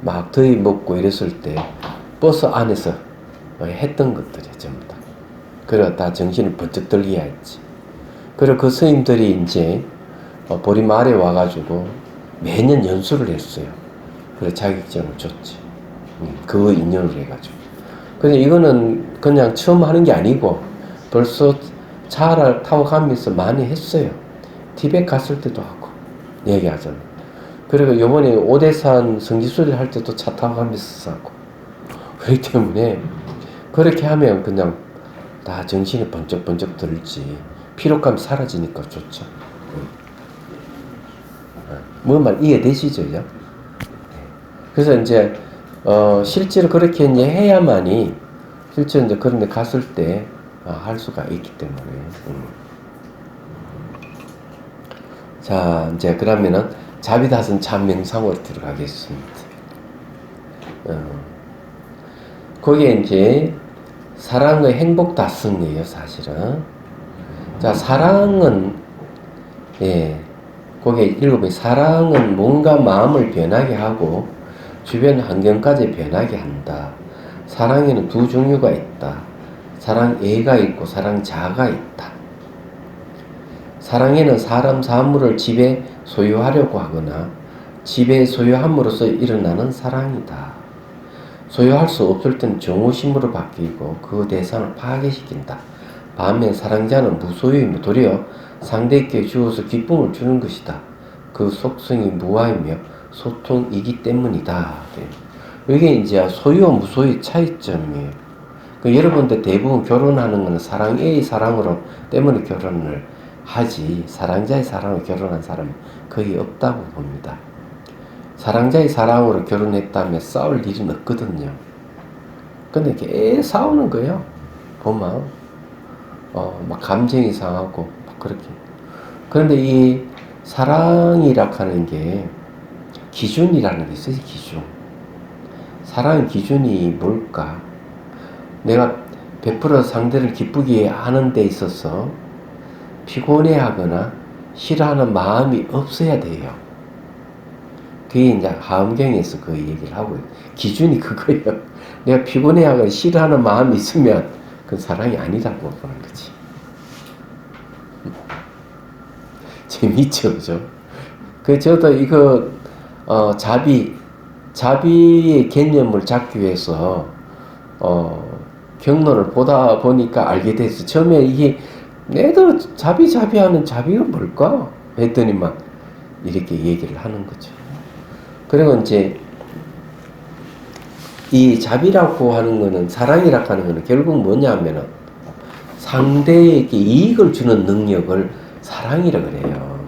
막 더위 먹고 이랬을 때 버스 안에서 했던 것들이 전부 다. 그래 다 정신을 번쩍 들게 했지. 그래 그 스님들이 이제 보리마을에 와가지고 매년 연수를 했어요. 그래 자격증을 줬지. 그 인연을 해가지고. 근데 이거는 그냥 처음 하는 게 아니고 벌써 차를 타고 가면서 많이 했어요. 티벳 갔을 때도 하고 얘기하잖아요. 그리고 요번에 오대산 성지순례 할 때도 차 타고 가면서 하고. 그렇기 때문에 그렇게 하면 그냥 다 정신이 번쩍번쩍 들지. 피로감이 사라지니까 좋죠. 뭔 말 이해되시죠? 네. 그래서 이제 실제로 그렇게 이제 해야만이 실제로 이제 그런 데 갔을 때 할 수가 있기 때문에. 자, 이제 그러면은 자비다슨 참명상으로 들어가겠습니다. 거기에 이제 사랑의 행복다슨이에요, 사실은. 자, 사랑은, 거기에 읽어보면 사랑은 뭔가 마음을 변하게 하고 주변 환경까지 변하게 한다. 사랑에는 두 종류가 있다. 사랑애가 있고 사랑자가 있다. 사랑에는 사람 사물을 집에 소유하려고 하거나 집에 소유함으로써 일어나는 사랑이다. 소유할 수 없을 때는 정오심으로 바뀌고 그 대상을 파괴시킨다. 반면 사랑자는 무소유이며 도리어 상대에게 주어서 기쁨을 주는 것이다. 그 속성이 무아이며 소통이기 때문이다. 이게 이제 소유와 무소유의 차이점이에요. 여러분들 대부분 결혼하는 것은 사랑의 사랑으로 때문에 결혼을 하지 사랑자의 사랑으로 결혼한 사람은 거의 없다고 봅니다. 사랑자의 사랑으로 결혼했다면 싸울 일은 없거든요. 근데 계속 싸우는 거예요. 보면 막 감정이 상하고 막 그렇게. 그런데 이 사랑이라 하는 게 기준이라는 게 있어요. 기준. 사랑의 기준이 뭘까? 내가 100% 상대를 기쁘게 하는 데 있어서 피곤해하거나 싫어하는 마음이 없어야 돼요. 그게 이제 하엄경에서 그 얘기를 하고 있어요. 기준이 그거예요. 내가 피곤해하거나 싫어하는 마음이 있으면 그건 사랑이 아니라고 보는 거지. 재밌죠, 그죠? 저도 이거 자비의 개념을 잡기 위해서 경론을 보다 보니까 알게 됐어. 처음에 이게 내도 자비하는 자비가 뭘까? 했더니 막 이렇게 얘기를 하는 거죠. 그리고 이제 이 자비라고 하는 거는 사랑이라고 하는 거는 결국 뭐냐 하면은 상대에게 이익을 주는 능력을 사랑이라 그래요.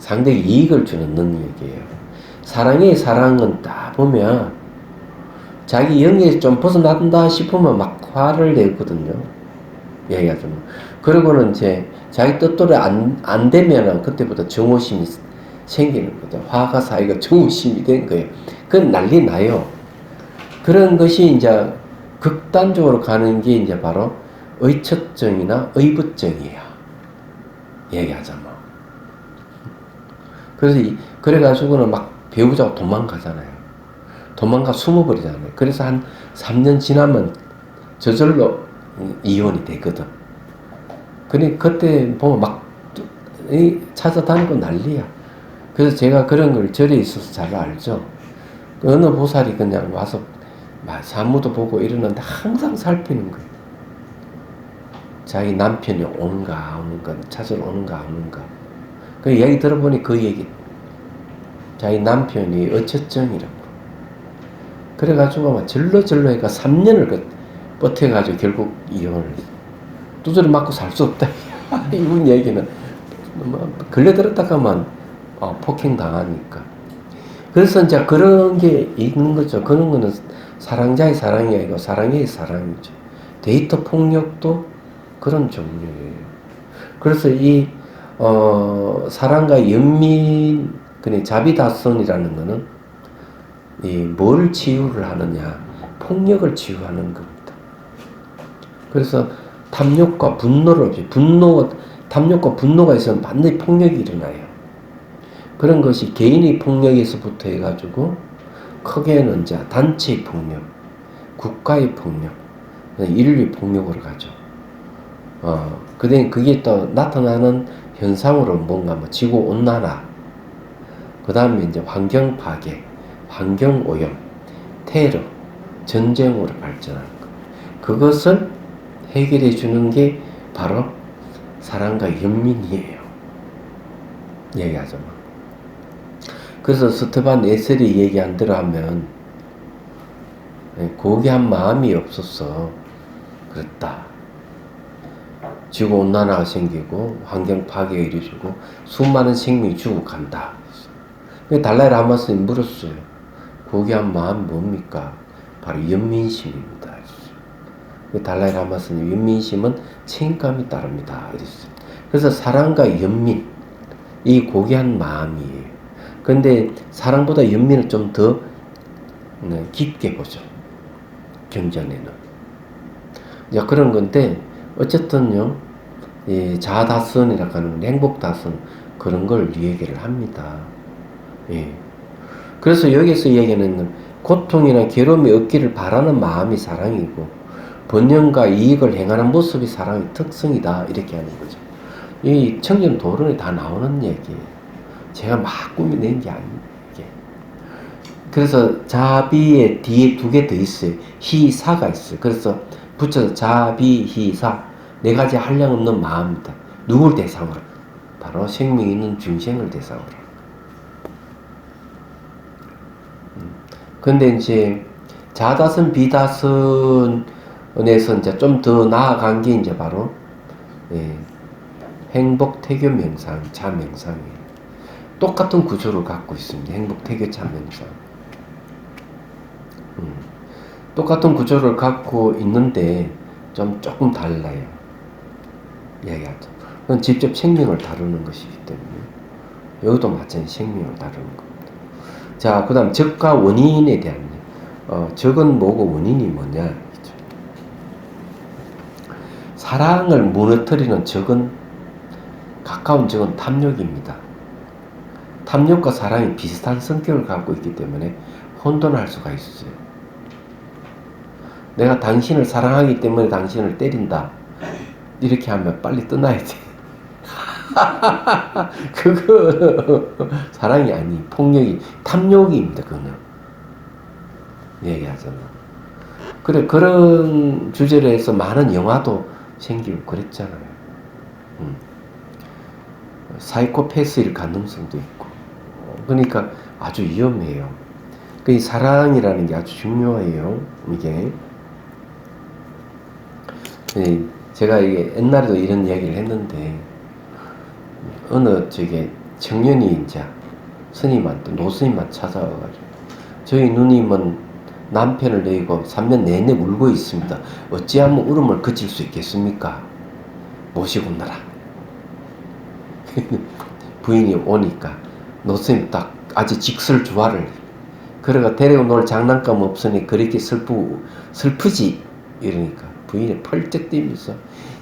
상대에게 이익을 주는 능력이에요. 사랑의 사랑은 딱 보면 자기 영역에서 좀 벗어난다 싶으면 막 화를 내거든요. 얘기가 좀. 그러고는 이제 자기 뜻대로 안 되면은 그때부터 정오심이 생기는 거죠. 화가 사이가 정오심이 된 거예요. 그건 난리 나요. 그런 것이 이제 극단적으로 가는 게 이제 바로 의처증이나 의부증이에요. 얘기하자면. 그래가지고는 막 배우자가 도망가잖아요. 도망가 숨어버리잖아요. 그래서 한 3년 지나면 저절로 이혼이 되거든. 그때 보면 막 찾아다니고 난리야. 그래서 제가 그런 걸 절에 있어서 잘 알죠. 어느 보살이 그냥 와서 사무도 보고 이러는데 항상 살피는 거예요. 자기 남편이 오는가, 찾으러 오는가, 그 얘기 들어보니 그 얘기. 자기 남편이 어처증이라고. 그래가지고 막 절로 해가 3년을 버텨가지고 결국 이혼을 했어. 두드려 맞고 살 수 없다. 이분 얘기는 걸려들었다가만 폭행당하니까. 그래서 이제 그런 게 있는 거죠. 그런 거는 사랑자의 사랑이 아니고 사랑의 사랑이죠. 데이터 폭력도 그런 종류예요. 그래서 이 사랑과 연민, 그냥 자비다선이라는 거는 뭘 치유를 하느냐, 폭력을 치유하는 겁니다. 그래서 탐욕과 분노를 탐욕과 분노가 있으면 반드시 폭력이 일어나요. 그런 것이 개인의 폭력에서부터 해가지고 크게는 이제 단체의 폭력, 국가의 폭력, 인류의 폭력으로 가죠. 그게 또 나타나는 현상으로 뭔가 지구 온난화, 그 다음에 이제 환경 파괴, 환경 오염, 테러, 전쟁으로 발전하는 것. 그것을 해결해 주는 게 바로 사랑과 연민이에요. 얘기하자면. 그래서 스테반 에셀이 얘기한 대로 하면 고귀한 마음이 없어서 그렇다. 지구온난화가 생기고 환경 파괴가 이루어지고 수많은 생명이 죽어간다. 달라이 라마스님 물었어요. 고귀한 마음이 뭡니까? 바로 연민심입니다. 달라이 라마스님 연민심은 책임감이 따릅니다. 이랬어요. 그래서 사랑과 연민, 이 고귀한 마음이에요. 그런데 사랑보다 연민을 좀 더 깊게 보죠. 경전에는. 이제 그런 건데 어쨌든요, 이 자다선이라고 하는 행복다선 그런 걸 얘기를 합니다. 예. 그래서 여기서 얘기하는 고통이나 괴로움이 없기를 바라는 마음이 사랑이고 번영과 이익을 행하는 모습이 사랑의 특성이다. 이렇게 하는 거죠. 이 청년 도론에 다 나오는 얘기예요. 제가 막 꾸며낸 게 아니에요. 그래서 자비의 뒤에 두 개 더 있어요. 희사가 있어요. 그래서 붙여서 자비, 희사 네 가지 한량없는 마음입니다. 누굴 대상으로? 바로 생명 있는 중생을 대상으로. 근데 이제 자다선, 비다선에서 이제 좀 더 나아간 게 이제 바로 행복, 태교, 명상, 자 명상이에요. 똑같은 구조를 갖고 있습니다. 행복, 태교, 자 명상. 똑같은 구조를 갖고 있는데 조금 달라요. 얘기하죠. 그건 직접 생명을 다루는 것이기 때문에 여기도 마찬가지 생명을 다루는 겁니다. 자, 그 다음 적과 원인에 대한 적은 뭐고 원인이 뭐냐. 사랑을 무너뜨리는 적은 가까운 적은 탐욕입니다. 탐욕과 사랑이 비슷한 성격을 갖고 있기 때문에 혼돈할 수가 있어요. 내가 당신을 사랑하기 때문에 당신을 때린다. 이렇게 하면 빨리 떠나야 돼. 그거 사랑이 아니, 폭력이, 탐욕입니다. 그거는. 얘기하잖아. 그래, 그런 주제로 해서 많은 영화도 생기고 그랬잖아요. 사이코패스일 가능성도 있고. 그러니까 아주 위험해요. 그 사랑이라는 게 아주 중요해요. 이게. 제가 이게 옛날에도 이런 이야기를 했는데, 어느 청년이 이제 스님한테, 노스님한테 찾아와가지고, 저희 누님은 남편을 내고 3년 내내 울고 있습니다. 어찌하면 울음을 그칠 수 있겠습니까? 모시고 나라. 부인이 오니까 노스님 딱 아주 직설주화를, 그래가 데리고 놀 장난감 없으니 그렇게 슬프지? 이러니까 부인이 펄쩍 뛰면서,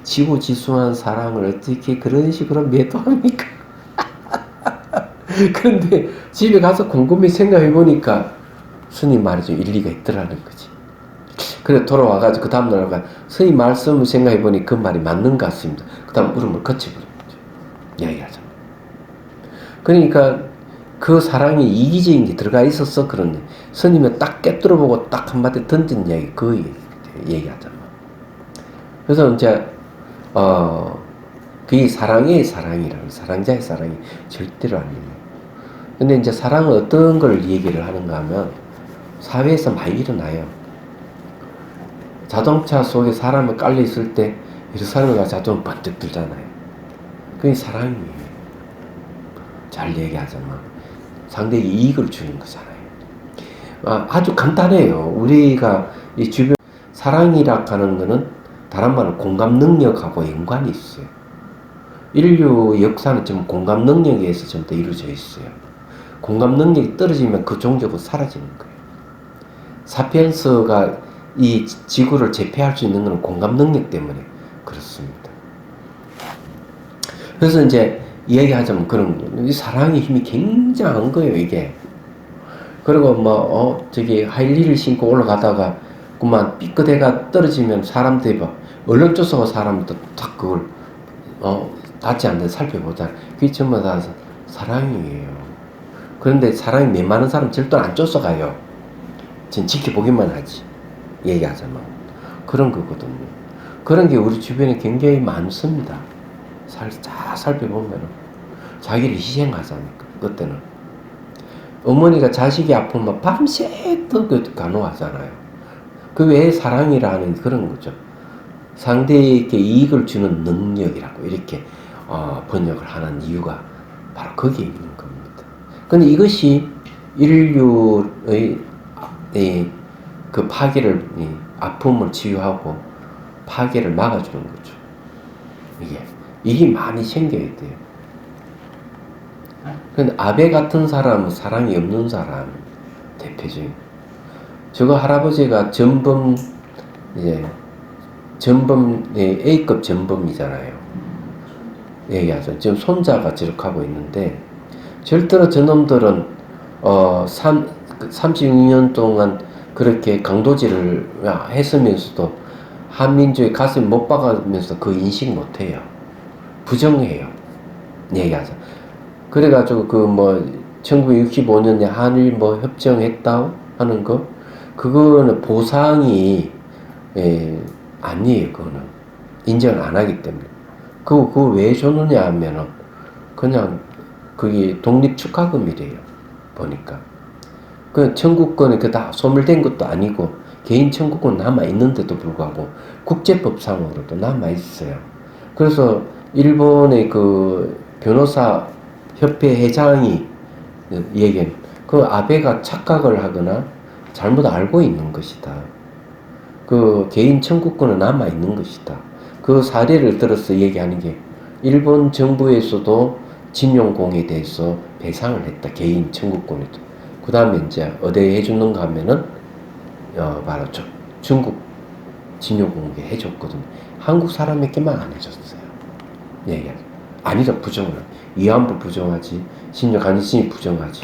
지고지순한 사랑을 어떻게 그런 식으로 매도합니까? 그런데 집에 가서 곰곰이 생각해 보니까 스님 말이 좀 일리가 있더라는 거지. 그래 돌아와가지고 그 다음날 스님 말씀을 생각해 보니 그 말이 맞는 것 같습니다. 그 다음 울음을 거쳐버린 거죠. 이야기하자. 그러니까 그 사랑이 이기적인 게 들어가 있었어. 그런데 스님은 딱 깨뚫어보고 딱 한마디 던진 이야기, 그 얘기하잖아. 그래서 이제 그게 사랑의 사랑이라고, 사랑자의 사랑이 절대로 아니에요. 근데 이제 사랑은 어떤 걸 얘기를 하는가 하면 사회에서 많이 일어나요. 자동차 속에 사람이 깔려 있을 때 이 사람이 자동차 번쩍 들잖아요. 그게 사랑이에요. 잘 얘기하자면 상대에게 이익을 주는 거잖아요. 아주 간단해요. 우리가 이 주변 사랑이라 하는 거는 다른 말로 공감 능력하고 연관이 있어요. 인류 역사는 지금 공감 능력에 의해서 전부 다 이루어져 있어요. 공감 능력이 떨어지면 그 종족은 사라지는 거예요. 사피엔스가 이 지구를 제패할 수 있는 것은 공감 능력 때문에 그렇습니다. 그래서 이제 이야기하자면 그런 거예요. 이 사랑의 힘이 굉장한 거예요, 이게. 그리고 하이힐을 신고 올라가다가 그만 삐끗해가 떨어지면 사람들이 얼른 쫓아가 사람도 딱 그걸 닿지 않는 살펴보자. 그게 전부 다 사랑이에요. 그런데 사랑이 메마른 사람 절대 안 쫓아가요. 전 지켜보기만 하지. 얘기하자면 그런 거거든요. 그런 게 우리 주변에 굉장히 많습니다. 잘 살펴보면 자기를 희생하자니까. 그때는 어머니가 자식이 아프면 밤새 또 간호하잖아요. 그 외에 사랑이라는 그런 거죠. 상대에게 이익을 주는 능력이라고 이렇게 번역을 하는 이유가 바로 거기에 있는 겁니다. 근데 이것이 인류의 그 파괴를, 아픔을 치유하고 파괴를 막아주는 거죠. 이게 많이 생겨야 돼요. 근데 아베 같은 사람은 사랑이 없는 사람, 대표적인. 저거 할아버지가 A급 전범이잖아요. 얘기하죠. 지금 손자가 저렇게 하고 있는데, 절대로 저놈들은 36년 동안 그렇게 강도질을 했으면서도 한민족의 가슴 못 박으면서 그 인식 못 해요. 부정해요. 얘기하자. 그래가지고 1965년에 한일 협정했다 하는 거, 그거는 보상이 아니에요. 그거는 인정을 안 하기 때문에. 그거 왜 줬느냐 하면은 그냥 그게 독립축하금이래요. 보니까. 그 청구권이 다 소멸된 것도 아니고 개인 청구권 남아 있는데도 불구하고 국제법상으로도 남아 있어요. 그래서 일본의 그 변호사 협회 회장이 얘기한 그 아베가 착각을 하거나 잘못 알고 있는 것이다. 그 개인 청구권은 남아 있는 것이다. 그 사례를 들어서 얘기하는 게 일본 정부에서도 진용공에 대해서 배상을 했다. 개인 청구권에도. 그 다음에 이제 어디에 해주는가 하면은 바로 중국 진용공에 해줬거든요. 한국 사람에게만 안 해줬어요. 얘기하죠. 아니죠. 부정을. 위안부 부정하지. 강제징용 부정하지.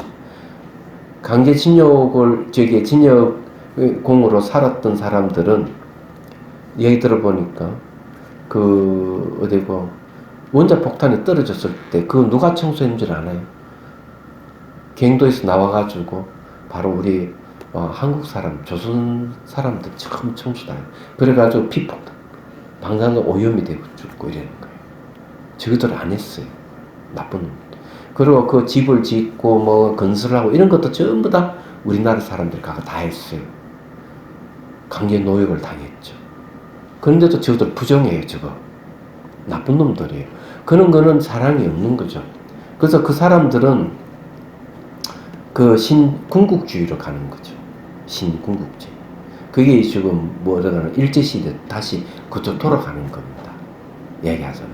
강제징용을 진역공으로 살았던 사람들은 얘기 들어보니까 원자폭탄이 떨어졌을 때 그 누가 청소한 줄 아나요? 경도에서 나와가지고 바로 우리 한국 사람, 조선 사람들 처음 청소다. 그래가지고 피폭탄, 방사능 오염이 되고 죽고 이러는 거예요. 저희들 안 했어요. 나쁜 놈. 그리고 그 집을 짓고 건설하고 이런 것도 전부 다 우리나라 사람들이 다 했어요. 강제 노역을 당했죠. 그런데도 저희들 부정해요, 저거. 나쁜 놈들이에요. 그런 거는 사랑이 없는 거죠. 그래서 그 사람들은 그 신궁극주의로 가는 거죠. 신궁극주의. 그게 지금 뭐라고 일제시대 다시 그쪽 돌아가는 겁니다. 얘기하자면.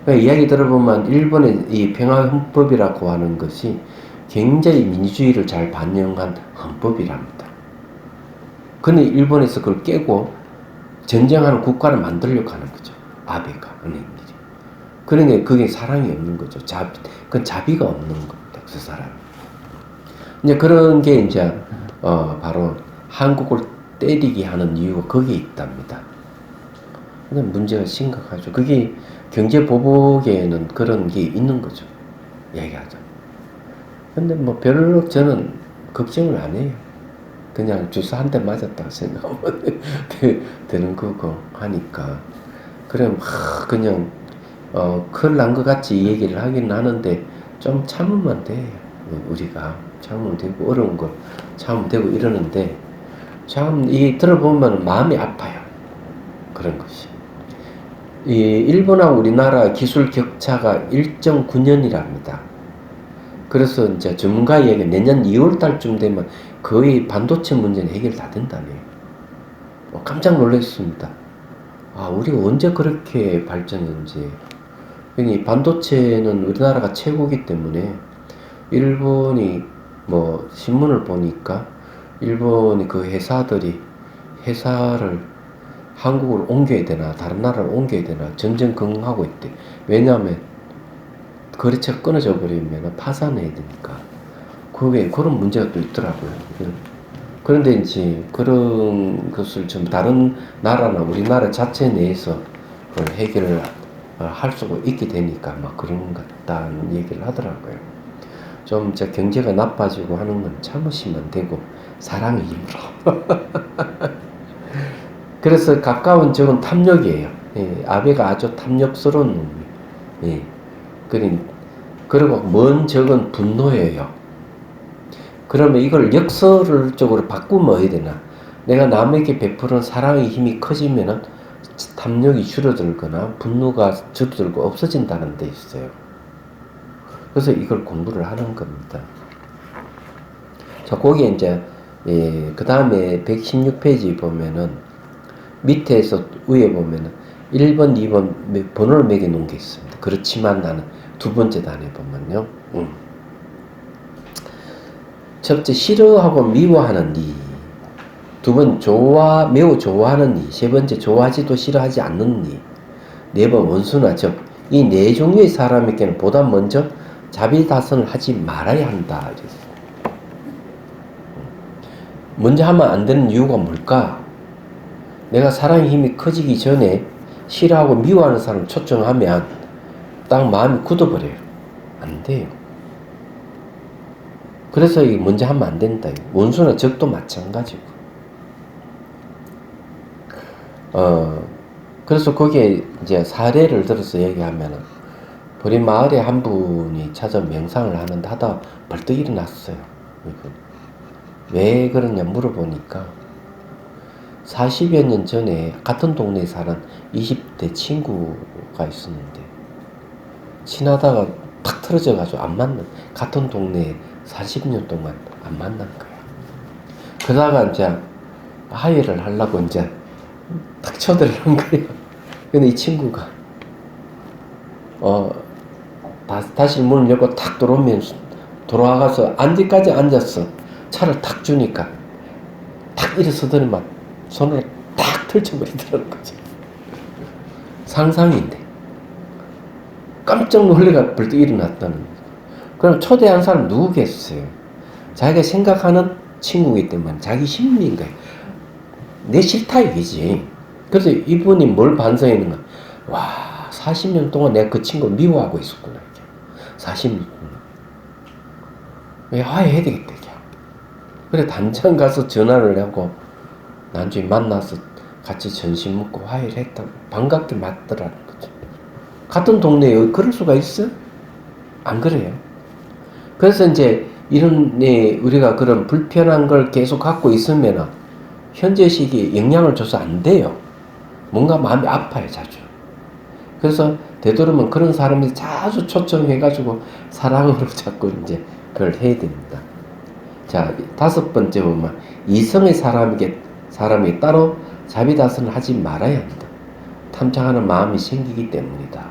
그러니까 이야기 들어보면 일본의 이 평화헌법이라고 하는 것이 굉장히 민주주의를 잘 반영한 헌법이랍니다. 근데 일본에서 그걸 깨고 전쟁하는 국가를 만들려고 하는 거죠. 아베가 하는 일이. 그러니까 그게 사랑이 없는 거죠. 그건 자비가 없는 겁니다. 그 사람. 이제 그런 게 이제 바로 한국을 때리게 하는 이유가 거기에 있답니다. 근데 문제가 심각하죠. 그게 경제 보복에는 그런 게 있는 거죠. 얘기하자. 근데 뭐 별로 저는 걱정을 안 해요. 그냥 주사 한 대 맞았다고 생각하면 되는 거고 하니까. 그럼 그냥 큰일 난 것 같이 얘기를 하긴 하는데 좀 참으면 돼. 우리가 참으면 되고 어려운 거 참으면 되고 이러는데 참 이 들어보면 마음이 아파요. 그런 것이. 이 일본하고 우리나라 기술 격차가 1.9년이랍니다. 그래서 이제 전문가 얘기 내년 2월 달쯤 되면 거의 반도체 문제는 해결 다 된다네요. 깜짝 놀랐습니다. 아, 우리가 언제 그렇게 발전했는지. 이 반도체는 우리나라가 최고기 때문에 일본이 뭐 신문을 보니까 일본이 그 회사들이 회사를 한국으로 옮겨야 되나 다른 나라로 옮겨야 되나 전전긍긍하고 있대. 왜냐하면 거래처가 끊어져 버리면 파산해야 되니까. 그게 그런 문제가 또 있더라고요. 그런데 이제 그런 것을 좀 다른 나라나 우리나라 자체 내에서 그걸 해결을 할 수가 있게 되니까 막 그런 것 같다는 얘기를 하더라고요. 좀 이제 경제가 나빠지고 하는 건 참으시면 되고 사랑의 힘으로. 그래서 가까운 적은 탐욕이에요. 예, 아베가 아주 탐욕스러운 놈이에요. 예. 그리고 먼 적은 분노예요. 그러면 이걸 역설을 쪽으로 바꾸면 어야 되나? 내가 남에게 베푸는 사랑의 힘이 커지면은 탐욕이 줄어들거나 분노가 줄어들고 없어진다는 데 있어요. 그래서 이걸 공부를 하는 겁니다. 자, 거기에 이제 그 다음에 116페이지 보면은 밑에서 위에 보면은 1번, 2번 번호를 매겨 놓은 게 있습니다. 그렇지만 나는 두 번째 단에 보면요. 첫째, 싫어하고 미워하는 이. 두 번, 매우 좋아하는 이. 세 번째, 좋아하지도 싫어하지 않는 이. 네 번, 원수나 즉. 이 네 종류의 사람에게는 보다 먼저 자비다선을 하지 말아야 한다. 먼저 하면 안 되는 이유가 뭘까? 내가 사랑의 힘이 커지기 전에 싫어하고 미워하는 사람을 초청하면 딱 마음이 굳어버려요. 안 돼요. 그래서 이 먼저 하면 안 된다. 원수나 적도 마찬가지고. 그래서 거기에 이제 사례를 들어서 얘기하면은 우리 마을에 한 분이 찾아 명상을 하는데 하다 벌떡 일어났어요. 왜 그러냐 물어보니까 40여 년 전에 같은 동네에 사는 20대 친구가 있었는데 친하다가 탁 틀어져가지고 안 만난, 같은 동네에 40년 동안 안 만난 거야. 그러다가 이제 하회를 하려고 이제 탁 초대를 한 거예요. 근데 이 친구가 다시 문을 열고 탁 들어오면서 돌아가서 앉기까지 앉았어. 차를 탁 주니까 탁 일어서더니만 손을 탁 펼쳐버리더라는 거지. 상상인데 깜짝 놀래가 벌떡 일어났다는 거죠. 그럼 초대한 사람 누구겠어요? 자기가 생각하는 친구이기 때문에 자기 심리인 거예요. 내 싫다 이거지. 그래서 이분이 뭘 반성했는가? 와, 40년 동안 내가 그 친구를 미워하고 있었구나. 40년 동안. 왜 화해해야 되겠다. 그래, 단장 가서 전화를 하고 나중에 만나서 같이 점심 먹고 화해를 했다고 반갑게 맞더라는 거죠. 같은 동네에 그럴 수가 있어요? 안 그래요. 그래서 이제 이런 우리가 그런 불편한 걸 계속 갖고 있으면 현재 시기에 영향을 줘서 안 돼요. 뭔가 마음이 아파요, 자주. 그래서 되도록이면 그런 사람이 자주 초청해가지고 사랑으로 자꾸 이제 그걸 해야 됩니다. 자, 다섯 번째 보면 이성의 사람이 따로 자비다스는 하지 말아야 한다. 탐창하는 마음이 생기기 때문이다.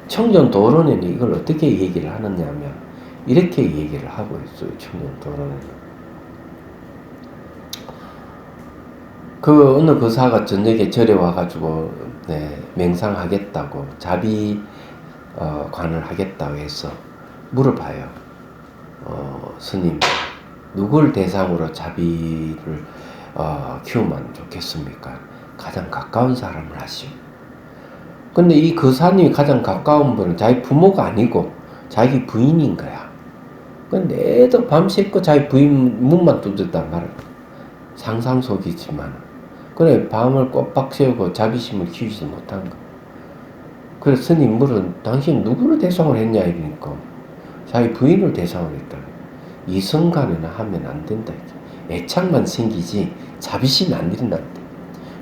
청전도론에는 이걸 어떻게 얘기를 하느냐면 이렇게 얘기를 하고 있어요. 청전도론에는. 어느 거사가 저녁에 절에 와가지고 맹상하겠다고 자비 관을 하겠다고 해서 물어봐요. 스님, 누굴 대상으로 자비를 키우면 좋겠습니까? 가장 가까운 사람을 하시오. 근데 이 거사님이 가장 가까운 분은 자기 부모가 아니고 자기 부인인 거야. 근데 애도 밤새껏 자기 부인 문만 두드렸단 말이야. 상상 속이지만. 그래, 밤을 꼬박 새우고 자비심을 키우지도 못한 거. 그래, 스님 물은 당신 누구를 대상으로 했냐 이러니까 자기 부인을 대상으로 했다. 이성간에는 하면 안 된다. 애착만 생기지 자비심이 안 일어난다.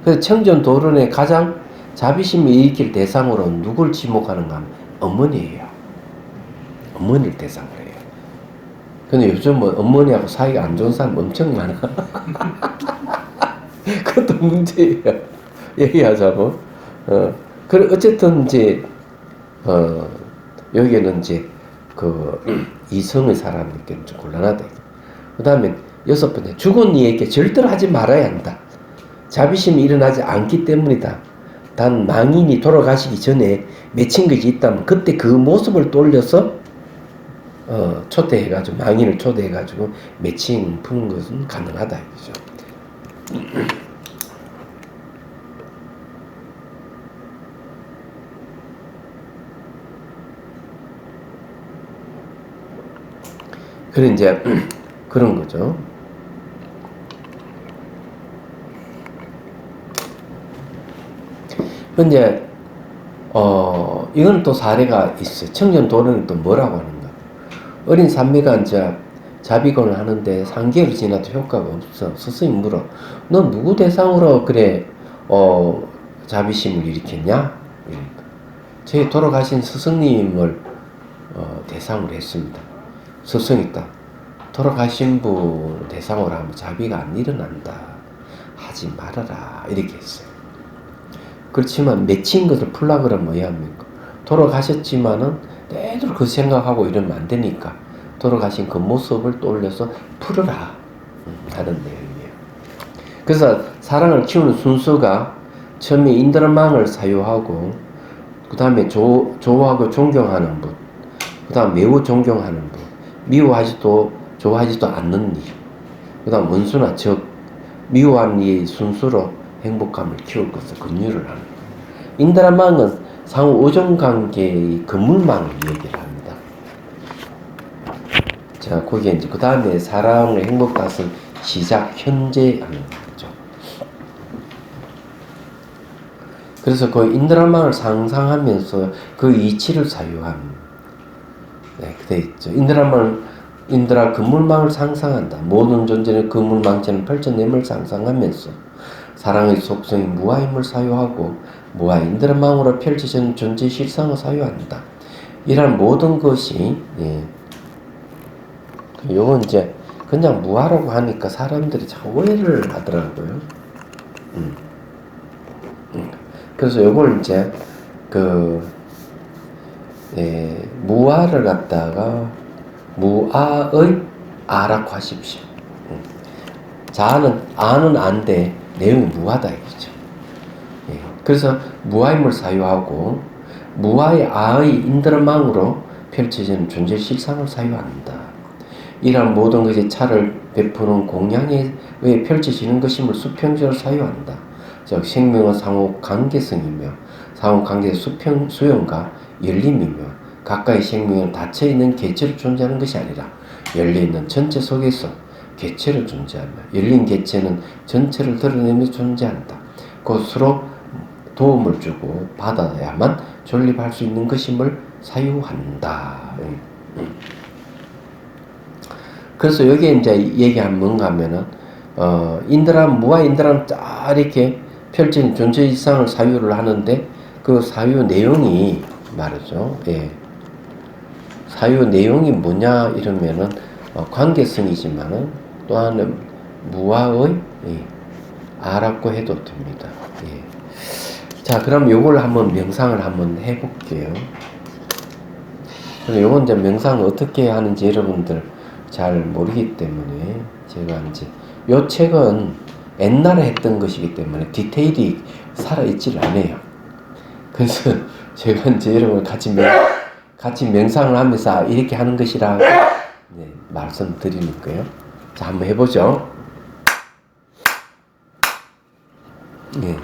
그래서 청전도론의 가장 자비심을 일으킬 대상으로 누굴 지목하는가 하면 어머니예요. 어머니를 대상으로 해요. 근데 요즘 뭐 어머니하고 사이가 안 좋은 사람 엄청 많아. 그것도 문제예요. 얘기하자고. 그래, 어쨌든, 이제, 여기에는 이제, 이성의 사람에게는 좀 곤란하다. 그 다음에, 여섯 번째, 죽은 이에게 절대로 하지 말아야 한다. 자비심이 일어나지 않기 때문이다. 단, 망인이 돌아가시기 전에 맺힌 것이 있다면, 그때 그 모습을 돌려서, 초대해가지고, 망인을 초대해가지고, 맺힌 푸는 것은 가능하다. 이거죠. 그래 이제 그런 거죠. 근데 이건 또 사례가 있어요. 청전도론은 또 뭐라고 하는가? 어린 산미가 이제 자비곤을 하는데 3개월이 지나도 효과가 없어. 스승이 물어. 넌 누구 대상으로 그래 자비심을 일으켰냐? 저희 돌아가신 스승님을 대상으로 했습니다. 스승이 딱 돌아가신 분 대상으로 하면 자비가 안 일어난다. 하지 말아라. 이렇게 했어요. 그렇지만 맺힌 것을 풀라 그러면 뭐야 합니까? 돌아가셨지만은 내도 그 생각하고 이러면 안 되니까 돌아가신 그 모습을 떠올려서 풀어라 하는 내용이에요. 그래서 사랑을 키우는 순서가 처음에 인드라망을 사유하고 그 다음에 좋아하고 존경하는 분, 그 다음 매우 존경하는 분, 미워하지도 좋아하지도 않는 일, 그 다음 원수나 적, 미워하는 이 순수로 행복감을 키울 것을 권유를 하는 거예요. 인드라망은 상호 의존관계의 그물망을 얘기를 합니다. 자, 거기에 이제 그 다음에 사랑의 행복다스는 시작, 현재 하는 거죠. 그래서 그 인드라망을 상상하면서 그 이치를 사유한 그대 있죠. 인드라 그물망을 상상한다. 모든 존재는 그물망처럼 펼쳐냄을 상상하면서 사랑의 속성인 무아임을 사유하고 무아 인드라망으로 펼쳐지는 존재의 실상을 사유한다. 이런 모든 것이 요건 이제 그냥 무아라고 하니까 사람들이 자꾸 오해를 하더라고요. 그래서 요걸 이제 무아를 갖다가 무아의 아라고 하십시오. 아는 안데 내용이 무아다 이거죠. 그래서 무아임을 사유하고 무아의 아의 인드라망으로 펼쳐지는 존재 실상을 사유한다. 이러한 모든 것이 차를 베푸는 공양에 의해 펼쳐지는 것임을 수평적으로 사유한다. 즉 생명은 상호 관계성이며 상호 관계의 수용과 열림이며 각각의 생명은 닫혀있는 개체로 존재하는 것이 아니라 열려있는 전체 속에서 개체로 존재하며 열린 개체는 전체를 드러내며 존재한다. 곧 서로 도움을 주고 받아야만 존립할 수 있는 것임을 사유한다. 그래서 여기에 이제 얘기한 뭔가 하면은 무아 인드라는 쫙 이렇게 펼친 존재 이상을 사유를 하는데 그 사유 내용이 말이죠. 예. 사유 내용이 뭐냐 이러면은 관계성이지만은 또한 무와의 아라고 해도 됩니다. 예. 자, 그럼 요걸 한번 명상을 한번 해볼게요. 그럼 요건 이제 명상을 어떻게 하는지 여러분들 잘 모르기 때문에 제가 이제 요 책은 옛날에 했던 것이기 때문에 디테일이 살아있질 않아요. 그래서 제가 이제 여러분 같이 명상을 하면서 이렇게 하는 것이라 네, 말씀드리는 거예요. 자, 한번 해보죠. 네.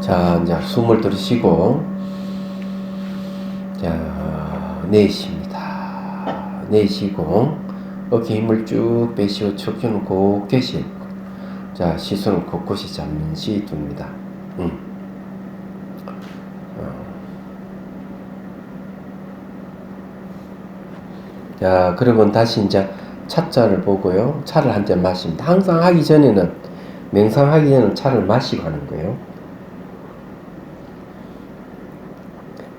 자, 이제 숨을 들이쉬고, 자, 내쉽니다. 내쉬고, 어깨 힘을 쭉 빼시고, 척추는 곧게 쉬고, 자, 시선을 곳곳이 잠시 둡니다. 자, 그러면 다시 이제 찻잔을 보고요. 차를 한 잔 마십니다. 항상 하기 전에는, 명상하기 전에는 차를 마시고 하는 거예요.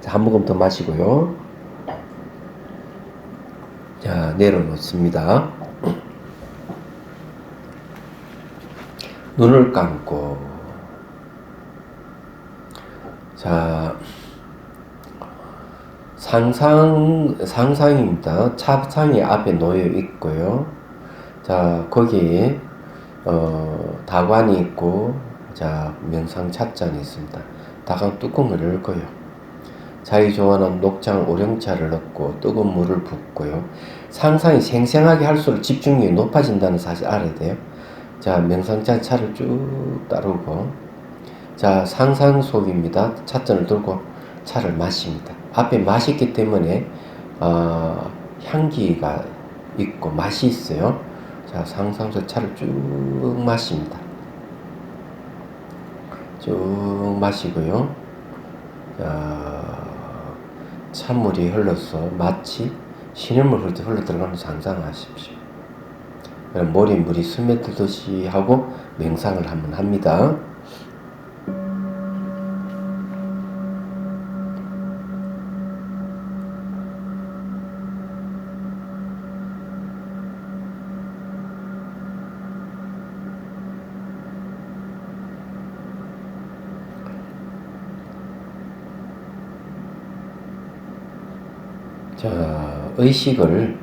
자, 한 모금 더 마시고요. 자, 내려놓습니다. 눈을 감고, 자, 상상입니다. 차상이 앞에 놓여 있고요. 자, 거기에, 다관이 있고, 자, 명상 찻잔이 있습니다. 다관 뚜껑을 열고요. 자기 좋아하는 녹장 오령차를 넣고 뜨거운 물을 붓고요. 상상이 생생하게 할수록 집중력이 높아진다는 사실 알아야 돼요. 자, 명상차 차를 쭉 따르고, 자, 상상 속입니다. 찻잔을 들고 차를 마십니다. 앞에 맛이 있기 때문에 향기가 있고 맛이 있어요. 자, 상상 속 차를 쭉 마십니다. 쭉 마시고요. 자, 찬물이 흘러서 마치 시냇물 흐를 때 흘러 들어가는 상상하십시오. 그럼 머리에 물이 스며들듯이 하고 명상을 한번 합니다. 자, 의식을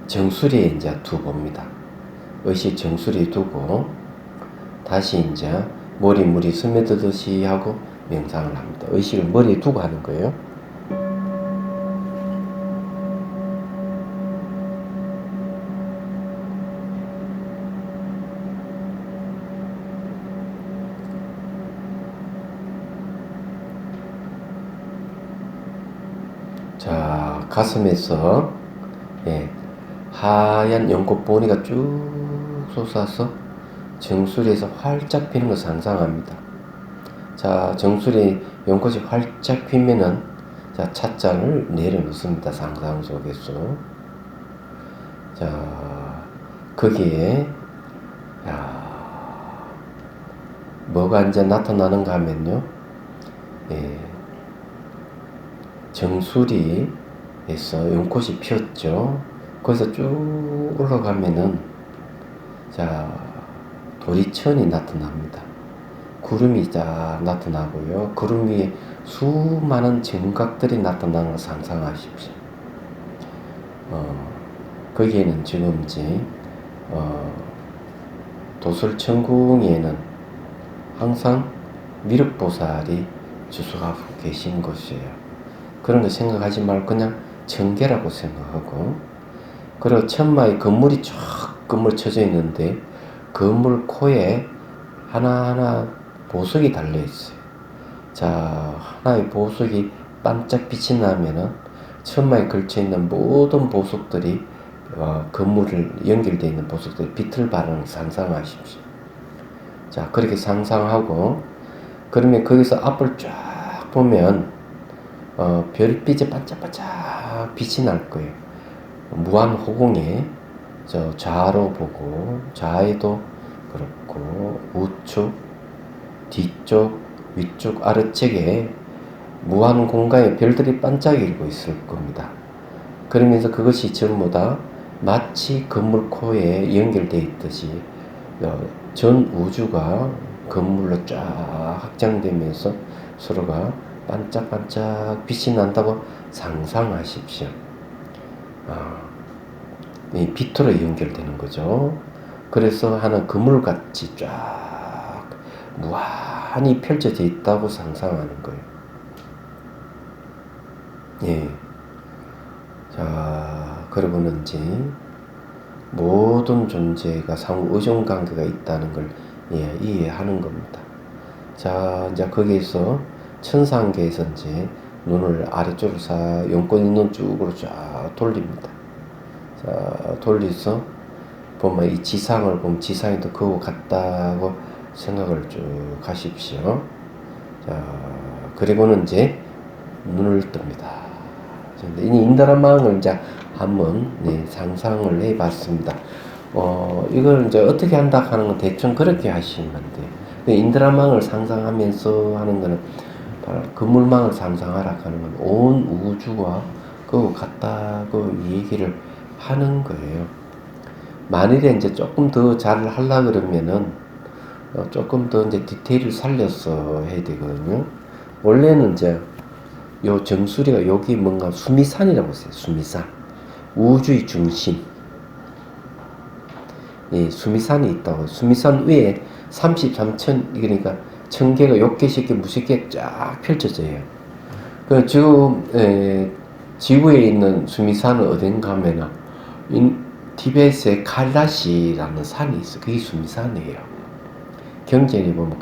정수리에 이제 두봅니다. 의식 정수리에 두고 다시 이제 머리 물이 스며들듯이 하고 명상을 합니다. 의식을 머리에 두고 하는 거예요. 자, 가슴에서 하얀 연꽃보리가 쭉 솟아서 정수리에서 활짝 피는 걸 상상합니다. 자, 정수리 연꽃이 활짝 피면은 자, 찻잔을 내려놓습니다. 상상 속에서. 자, 거기에 뭐가 이제 나타나는가 하면요. 정수리에서 연꽃이 피었죠. 거기서 쭉 올라가면은 자, 도리천이 나타납니다. 구름이 딱 나타나고요. 구름 위에 수많은 정각들이 나타나는 걸 상상하십시오. 거기에는 지금 이제 도설천궁에는 항상 미륵보살이 주석하고 계신 곳이에요. 그런 거 생각하지 말고 그냥 정계라고 생각하고, 그리고 천마의 건물이 쫙 건물 쳐져 있는데 건물 코에 하나하나 보석이 달려있어요. 자, 하나의 보석이 반짝 빛이 나면은 천마에 걸쳐있는 모든 보석들이 건물을 연결되어 있는 보석들이 빛을 발하는 걸 상상하십시오. 자, 그렇게 상상하고, 그러면 거기서 앞을 쫙 보면 별빛이 반짝반짝 빛이 날 거예요. 무한 호공에 저 좌로 보고 좌에도 그렇고 우측, 뒤쪽, 위쪽, 아래쪽에 무한 공간에 별들이 반짝이고 있을 겁니다. 그러면서 그것이 전부 다 마치 건물 코에 연결되어 있듯이 전 우주가 건물로 쫙 확장되면서 서로가 반짝반짝 빛이 난다고 상상하십시오. 이 빛으로 연결되는 거죠. 그래서 하나 그물같이 쫙 무한히 펼쳐져 있다고 상상하는 거예요. 예. 자, 그러고는 이제 모든 존재가 상호 의존 관계가 있다는 걸 이해하는 겁니다. 자, 이제 거기에서 천상계에서 이제 눈을 아래쪽으로 싹 용건 있는 쪽으로 쫙 돌립니다. 자, 돌려서 보면 이 지상을 보면 지상에도 그거 같다고 생각을 쭉 하십시오. 자, 그리고는 이제 눈을 뜹니다. 이 인드라망을 이제 한번 상상을 해봤습니다. 이걸 이제 어떻게 한다 하는 건 대충 그렇게 하시면 돼요. 인드라망을 상상하면서 하는 거는 바로 그물망을 상상하라 하는 건 온 우주와 그거 같다고 얘기를 하는 거예요. 만일에 이제 조금 더 잘 하려 그러면은 조금 더 이제 디테일을 살려서 해야 되거든요. 원래는 이제 요 정수리가 여기 뭔가 수미산이라고 했어요. 수미산. 우주의 중심. 예, 수미산이 있다고. 수미산 위에 33천, 그러니까 1000개가 6개, 10개, 무십 개 쫙 펼쳐져요. 그 지금, 지구에 있는 수미산은 어딘가 하면은, 티베트의 칼라시라는 산이 있어. 그게 수미산이에요. 경전에 보면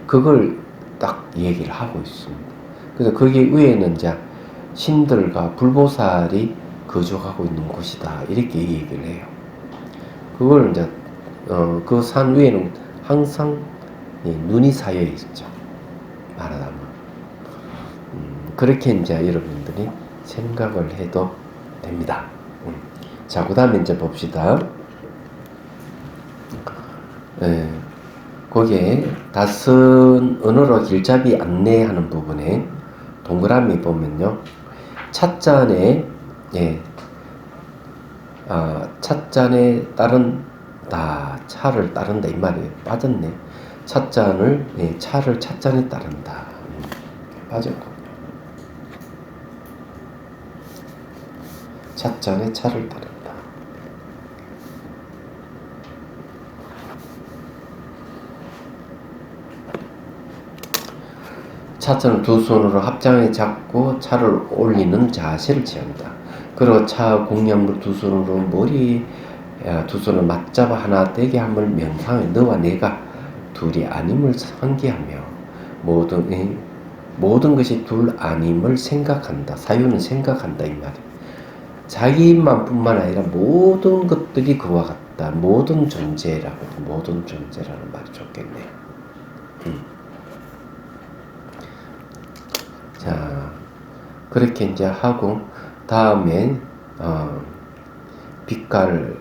그걸 딱 얘기를 하고 있습니다. 그래서 거기 위에는 이제 신들과 불보살이 거주하고 있는 곳이다. 이렇게 얘기를 해요. 그걸 이제, 그 산 위에는 항상 눈이 쌓여 있죠. 말하자면. 그렇게 이제 여러분들이 생각을 해도 됩니다. 자, 그 다음에 이제 봅시다. 거기에 낯선 언어로 길잡이 안내하는 부분에 동그라미 보면요. 찻잔에, 찻잔에 따른다. 차를 따른다. 이 말이에요. 빠졌네. 찻잔을, 차를 찻잔에 따른다. 빠졌고. 찻잔에 차를 따른다. 찻잔을 두 손으로 합장에 잡고 차를 올리는 자세를 취한다. 그리고 차 공양물 두 손으로 머리 두 손을 맞잡아 하나 되게 함을 명상해. 너와 내가 둘이 아님을 상기하며 모든 것이 둘 아님을 생각한다. 사유는 생각한다 이 말이에요. 자기만 뿐만 아니라 모든 것들이 그와 같다. 모든 존재라는 말이 좋겠네요. 자, 그렇게 이제 하고 다음에 빛깔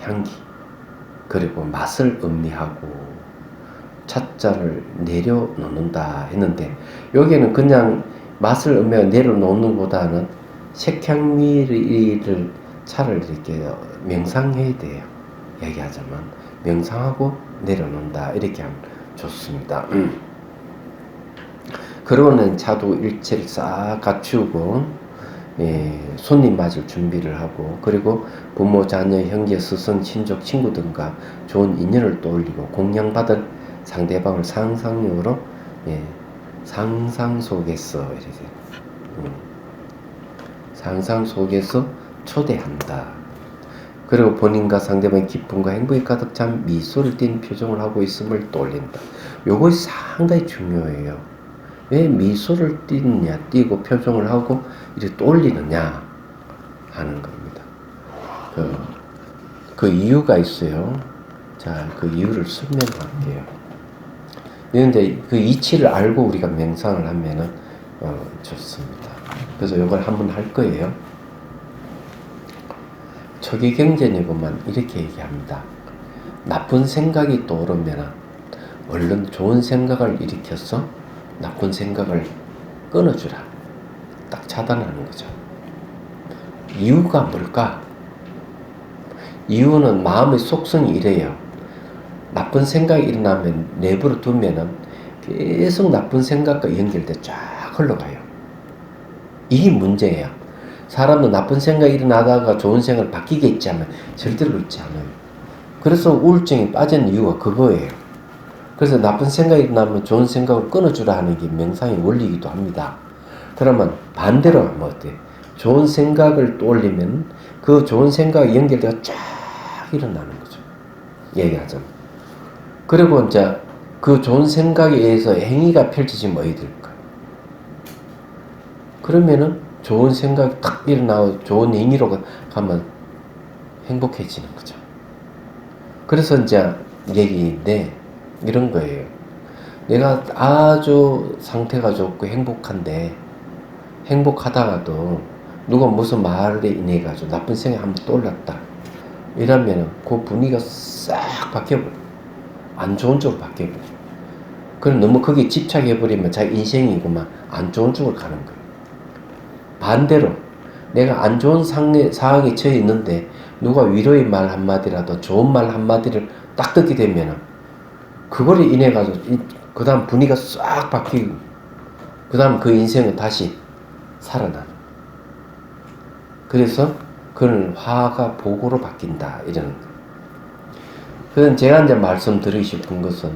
향기 그리고 맛을 음미하고 찻잔을 내려놓는다 했는데 여기는 그냥 맛을 음미하고 내려놓는 것보다는 색향미를 차를 이렇게 명상해야 돼요. 얘기하자면 명상하고 내려놓는다 이렇게 하면 좋습니다. 그러고는 차도 일체를 싹 갖추고 손님 맞을 준비를 하고 그리고 부모, 자녀, 형제, 스승, 친족, 친구 등과 좋은 인연을 떠올리고 공양받을 상대방을 상상력으로 상상 속에서 상상 속에서 초대한다. 그리고 본인과 상대방의 기쁨과 행복이 가득 찬 미소를 띤 표정을 하고 있음을 떠올린다. 요것이 상당히 중요해요. 왜 미소를 띠느냐, 띠고 표정을 하고 이렇게 떠올리느냐 하는 겁니다. 그 이유가 있어요. 자, 그 이유를 설명할게요. 그런데 그 이치를 알고 우리가 명상을 하면은 좋습니다. 그래서 이걸 한번 할 거예요. 초기 경전에 보면 이렇게 얘기합니다. 나쁜 생각이 떠오르면 얼른 좋은 생각을 일으켜서 나쁜 생각을 끊어주라. 딱 차단하는 거죠. 이유가 뭘까? 이유는 마음의 속성이 이래요. 나쁜 생각이 일어나면 내버려 두면은 계속 나쁜 생각과 연결돼 쫙 흘러가요. 이게 문제예요. 사람은 나쁜 생각이 일어나다가 좋은 생각을 바뀌겠지 하면 절대로 그렇지 않아요. 그래서 우울증에 빠진 이유가 그거예요. 그래서 나쁜 생각이 일어나면 좋은 생각을 끊어주라 하는 게 명상의 원리이기도 합니다. 그러면 반대로 하면 어때요? 좋은 생각을 떠올리면 그 좋은 생각이 연결돼서 쫙 일어나는 거죠. 얘기하자면. 그리고 이제 그 좋은 생각에 의해서 행위가 펼쳐지면 어디 될까요? 그러면은 좋은 생각이 탁 일어나고 좋은 행위로 가면 행복해지는 거죠. 그래서 이제 얘기인데 이런 거예요. 내가 아주 상태가 좋고 행복한데 행복하다가도 누가 무슨 말에 인해 가지고 나쁜 생각이 한번 떠올랐다. 이러면은 그 분위기가 싹 바뀌어버려. 안 좋은 쪽으로 바뀌어버려. 그럼 너무 거기에 집착해버리면 자기 인생이구만 안 좋은 쪽으로 가는 거예요. 반대로 내가 안 좋은 상황에 처해 있는데 누가 위로의 말 한마디라도 좋은 말 한마디를 딱 듣게 되면은 그거를 인해 가지고 그 다음 분위기가 싹 바뀌고 그 다음 그 인생은 다시 살아나는. 그래서 그건 화가 복으로 바뀐다 이러는 거예요. 그래서 제가 이제 말씀드리고 싶은 것은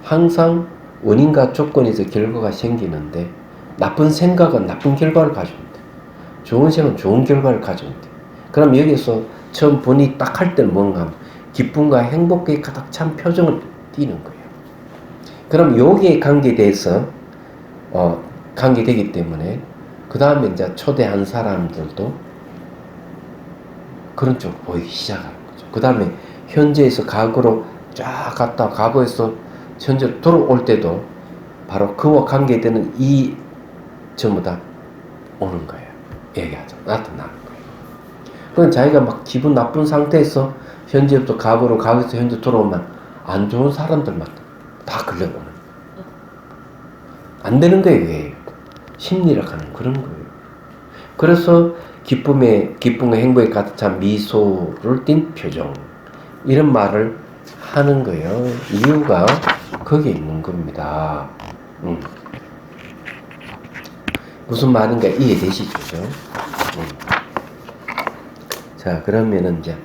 항상 원인과 조건에서 결과가 생기는데 나쁜 생각은 나쁜 결과를 가져온다. 좋은 생각은 좋은 결과를 가져온다. 그럼 여기서 처음 본인이 딱 할 때는 뭔가 하면 기쁨과 행복에 가득 찬 표정을 띠는 거예요. 그럼 여기에 관계돼서 관계되기 때문에 그 다음에 이제 초대한 사람들도 그런 쪽으로 보이기 시작하는 거죠. 그 다음에 현재에서 과거로 쫙 갔다 과거에서 현재로 돌아올 때도 바로 그와 관계되는 이 전부 다 오는 거예요. 얘기하죠. 나타나는 거예요. 그럼 자기가 막 기분 나쁜 상태에서 현재부터 과거로 과거에서 현재 돌아오면 안 좋은 사람들만 다 걸려오는 거예요. 안 되는 거예요. 왜? 심리학하는 그런 거예요. 그래서 기쁨과 행복에 가득 찬 미소를 띤 표정 이런 말을 하는 거예요. 이유가 거기에 있는 겁니다. 무슨 말인가 이해되시죠? 자, 그러면은 이제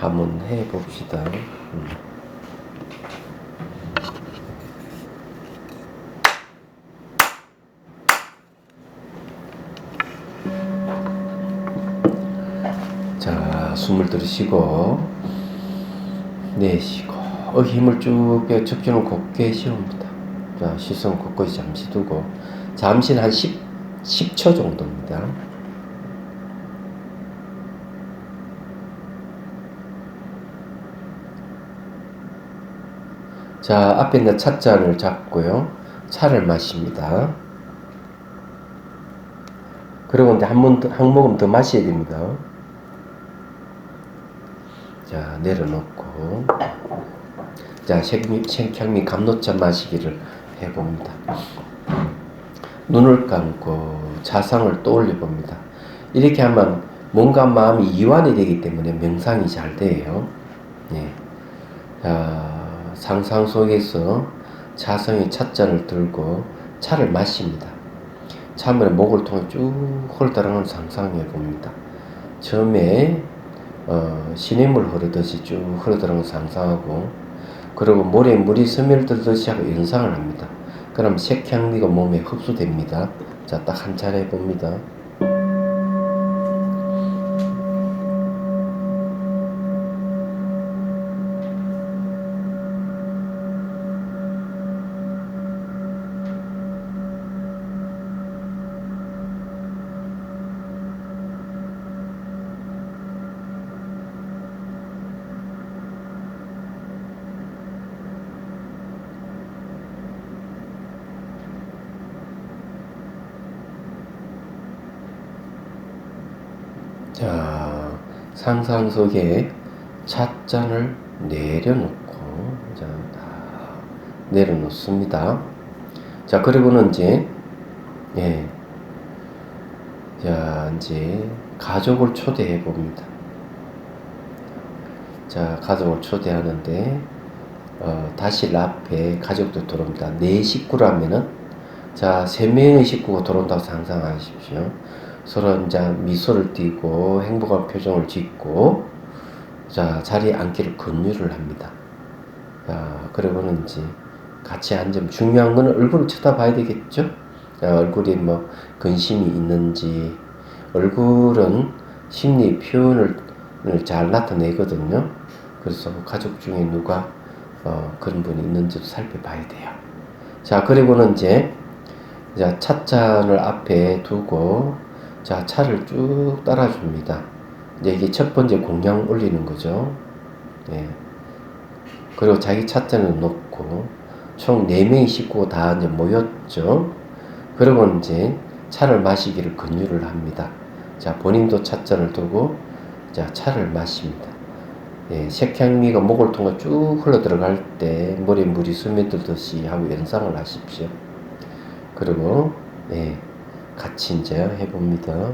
한번 해봅시다. 자, 숨을 들이쉬고 내쉬고 힘을 쭉 빼 척추는 곧게 세웁니다. 자, 시선 곳곳이 잠시 두고 잠시는 한 10초 정도입니다. 자, 앞에 있는 찻잔을 잡고요. 차를 마십니다. 그리고 이제 한 모금 더 마셔야 됩니다. 자, 내려놓고 자, 생향미 감노차 마시기를 해봅니다. 눈을 감고 자상을 떠올려 봅니다. 이렇게 하면 몸과 마음이 이완이 되기 때문에 명상이 잘 돼요. 예. 자, 상상 속에서 자성의 찻잔을 들고 차를 마십니다. 차문에 목을 통해 쭉 홀따라가는 상상해 봅니다. 처음에 시냇물 흐르듯이 쭉 흐르더라는 걸 상상하고 그리고 모래에 물이 스며들듯이 하고 연상을 합니다. 그럼 색향미가 몸에 흡수됩니다. 자, 딱 한 차례 해봅니다. 자, 상상 속에 찻잔을 내려놓고, 자, 다 내려놓습니다. 자, 그리고는 이제, 예. 자, 이제, 가족을 초대해 봅니다. 자, 가족을 초대하는데, 다시 앞에 가족도 들어옵니다. 4식구라면은, 자, 3명의 식구가 들어온다고 상상하십시오. 서로 이제 미소를 띠고, 행복한 표정을 짓고, 자, 자리에 앉기를 권유를 합니다. 자, 그리고는 이제, 같이 앉으면 중요한 거는 얼굴을 쳐다봐야 되겠죠? 얼굴이 뭐, 근심이 있는지, 얼굴은 심리 표현을 잘 나타내거든요. 그래서 가족 중에 누가 그런 분이 있는지도 살펴봐야 돼요. 자, 그리고는 이제 찻잔을 앞에 두고 자, 차를 쭉 따라줍니다. 이제 이게 첫 번째 공양 올리는 거죠. 예. 그리고 자기 찻잔을 놓고 총 4명의 식구가 다 이제 모였죠. 그리고 이제 차를 마시기를 권유를 합니다. 자, 본인도 찻잔을 두고 자, 차를 마십니다. 예, 색향미가 목을 통해 쭉 흘러 들어갈 때 머리에 물이 스며들듯이 하고 연상을 하십시오. 그리고 예, 같이 이제 해봅니다.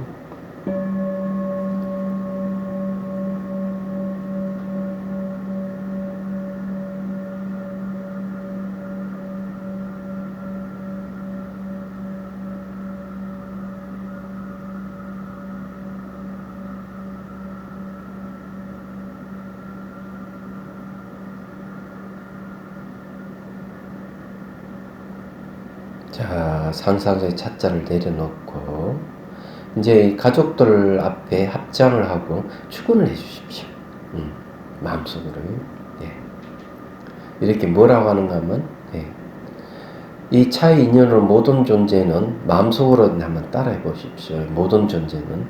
자, 상상의 찻잔을 내려놓고 이제 가족들 앞에 합장을 하고 축원을 해주십시오. 마음속으로요. 예. 이렇게 뭐라고 하는가 하면 예. 이 차의 인연으로 모든 존재는 마음속으로 한번 따라해 보십시오. 모든 존재는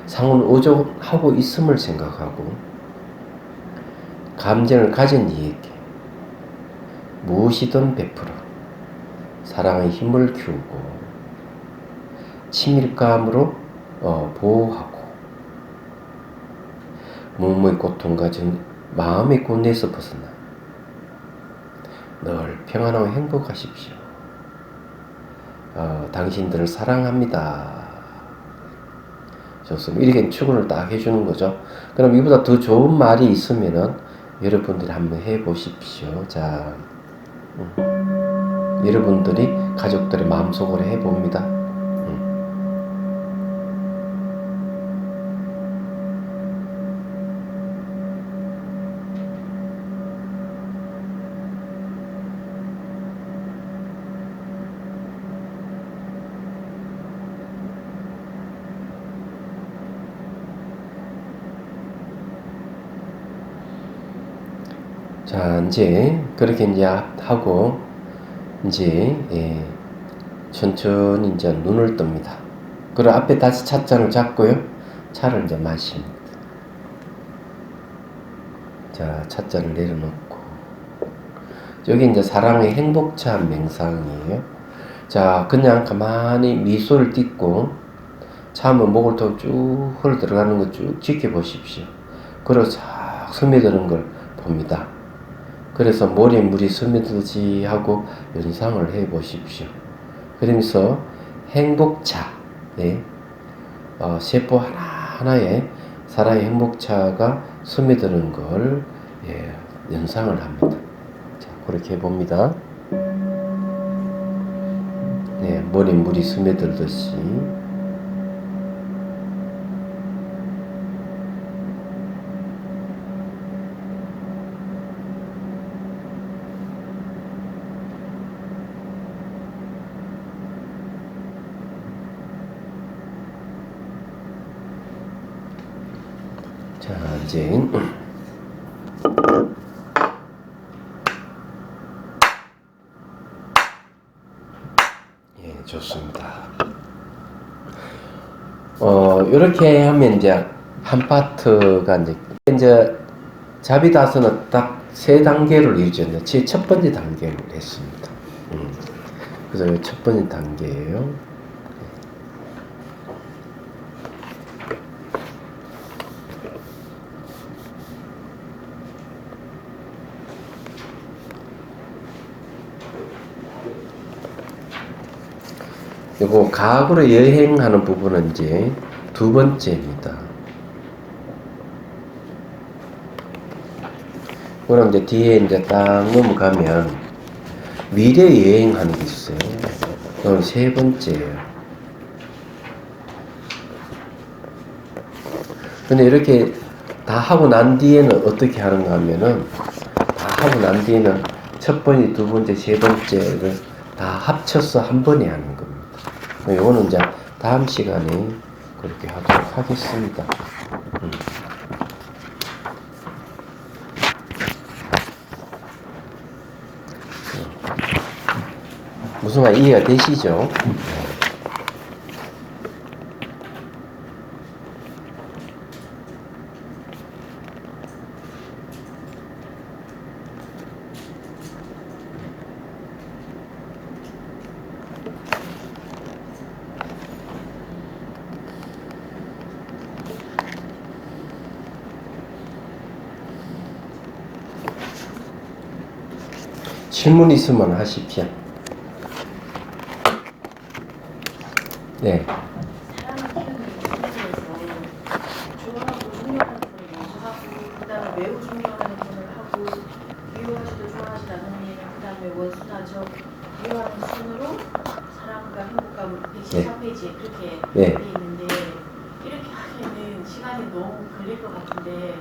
상호를 오존하고 있음을 생각하고 감정을 가진 이에게 무엇이든 베풀어 사랑의 힘을 키우고 친밀감으로 보호하고 무모의 고통과 마음의 곤내에서 벗어나 늘 평안하고 행복하십시오. 당신들을 사랑합니다. 좋습니다. 이렇게 축원을 딱 해주는 거죠. 그럼 이보다 더 좋은 말이 있으면은 여러분들이 한번 해보십시오. 자, 여러분들이 가족들의 마음속으로 해봅니다. 자, 이제 그렇게 이제 하고 이제 예, 천천히 이제 눈을 뜹니다. 그리고 앞에 다시 찻잔을 잡고요, 차를 이제 마십니다. 자, 찻잔을 내려놓고 여기 이제 사랑의 행복차 명상이에요. 자, 그냥 가만히 미소를 띠고 차 한번 목을 통해 쭉 흘러 들어가는 거 쭉 지켜보십시오. 그리고 싹 스며드는 걸 봅니다. 그래서 머리에 물이 스며들지 하고 연상을 해 보십시오. 그러면서 행복차, 예, 세포 하나하나에 사랑의 행복차가 스며드는 걸 예, 연상을 합니다. 자, 그렇게 해봅니다. 예, 머리에 물이 스며들듯이. 자, 이제 예, 좋습니다. 이렇게 하면 이제 한 파트가 이제 자비다스는 딱 3단계를 이루었는데 제 첫 번째 단계를 했습니다. 그래서 첫 번째 단계예요. 요거 가학으로 여행하는 부분은 이제 두 번째입니다. 그럼 이제 뒤에 이제 딱 넘어가면 미래 여행하는 게 있어요. 그럼 세 번째예요. 근데 이렇게 다 하고 난 뒤에는 어떻게 하는가 하면은 다 하고 난 뒤에는 첫 번째, 두 번째, 세 번째를 다 합쳐서 한 번에 하는 겁니다. 요거는 이제 다음 시간에 그렇게 하도록 하겠습니다. 무슨 말 이해가 되시죠? 질문 있으면 하십시오. 네. 사람을 키우는 과정에서 좋아하고 존경하는 분을 먼저 하고 그다음에 매우 존경하는 분을 하고 미워하지도 좋아하지 않는 일 그다음에 원수나 적 미워하는 순으로 사랑과 행복감 114페이지에 그렇게 네. 돼 있는데 이렇게 하기에는 시간이 너무 걸릴 것 같은데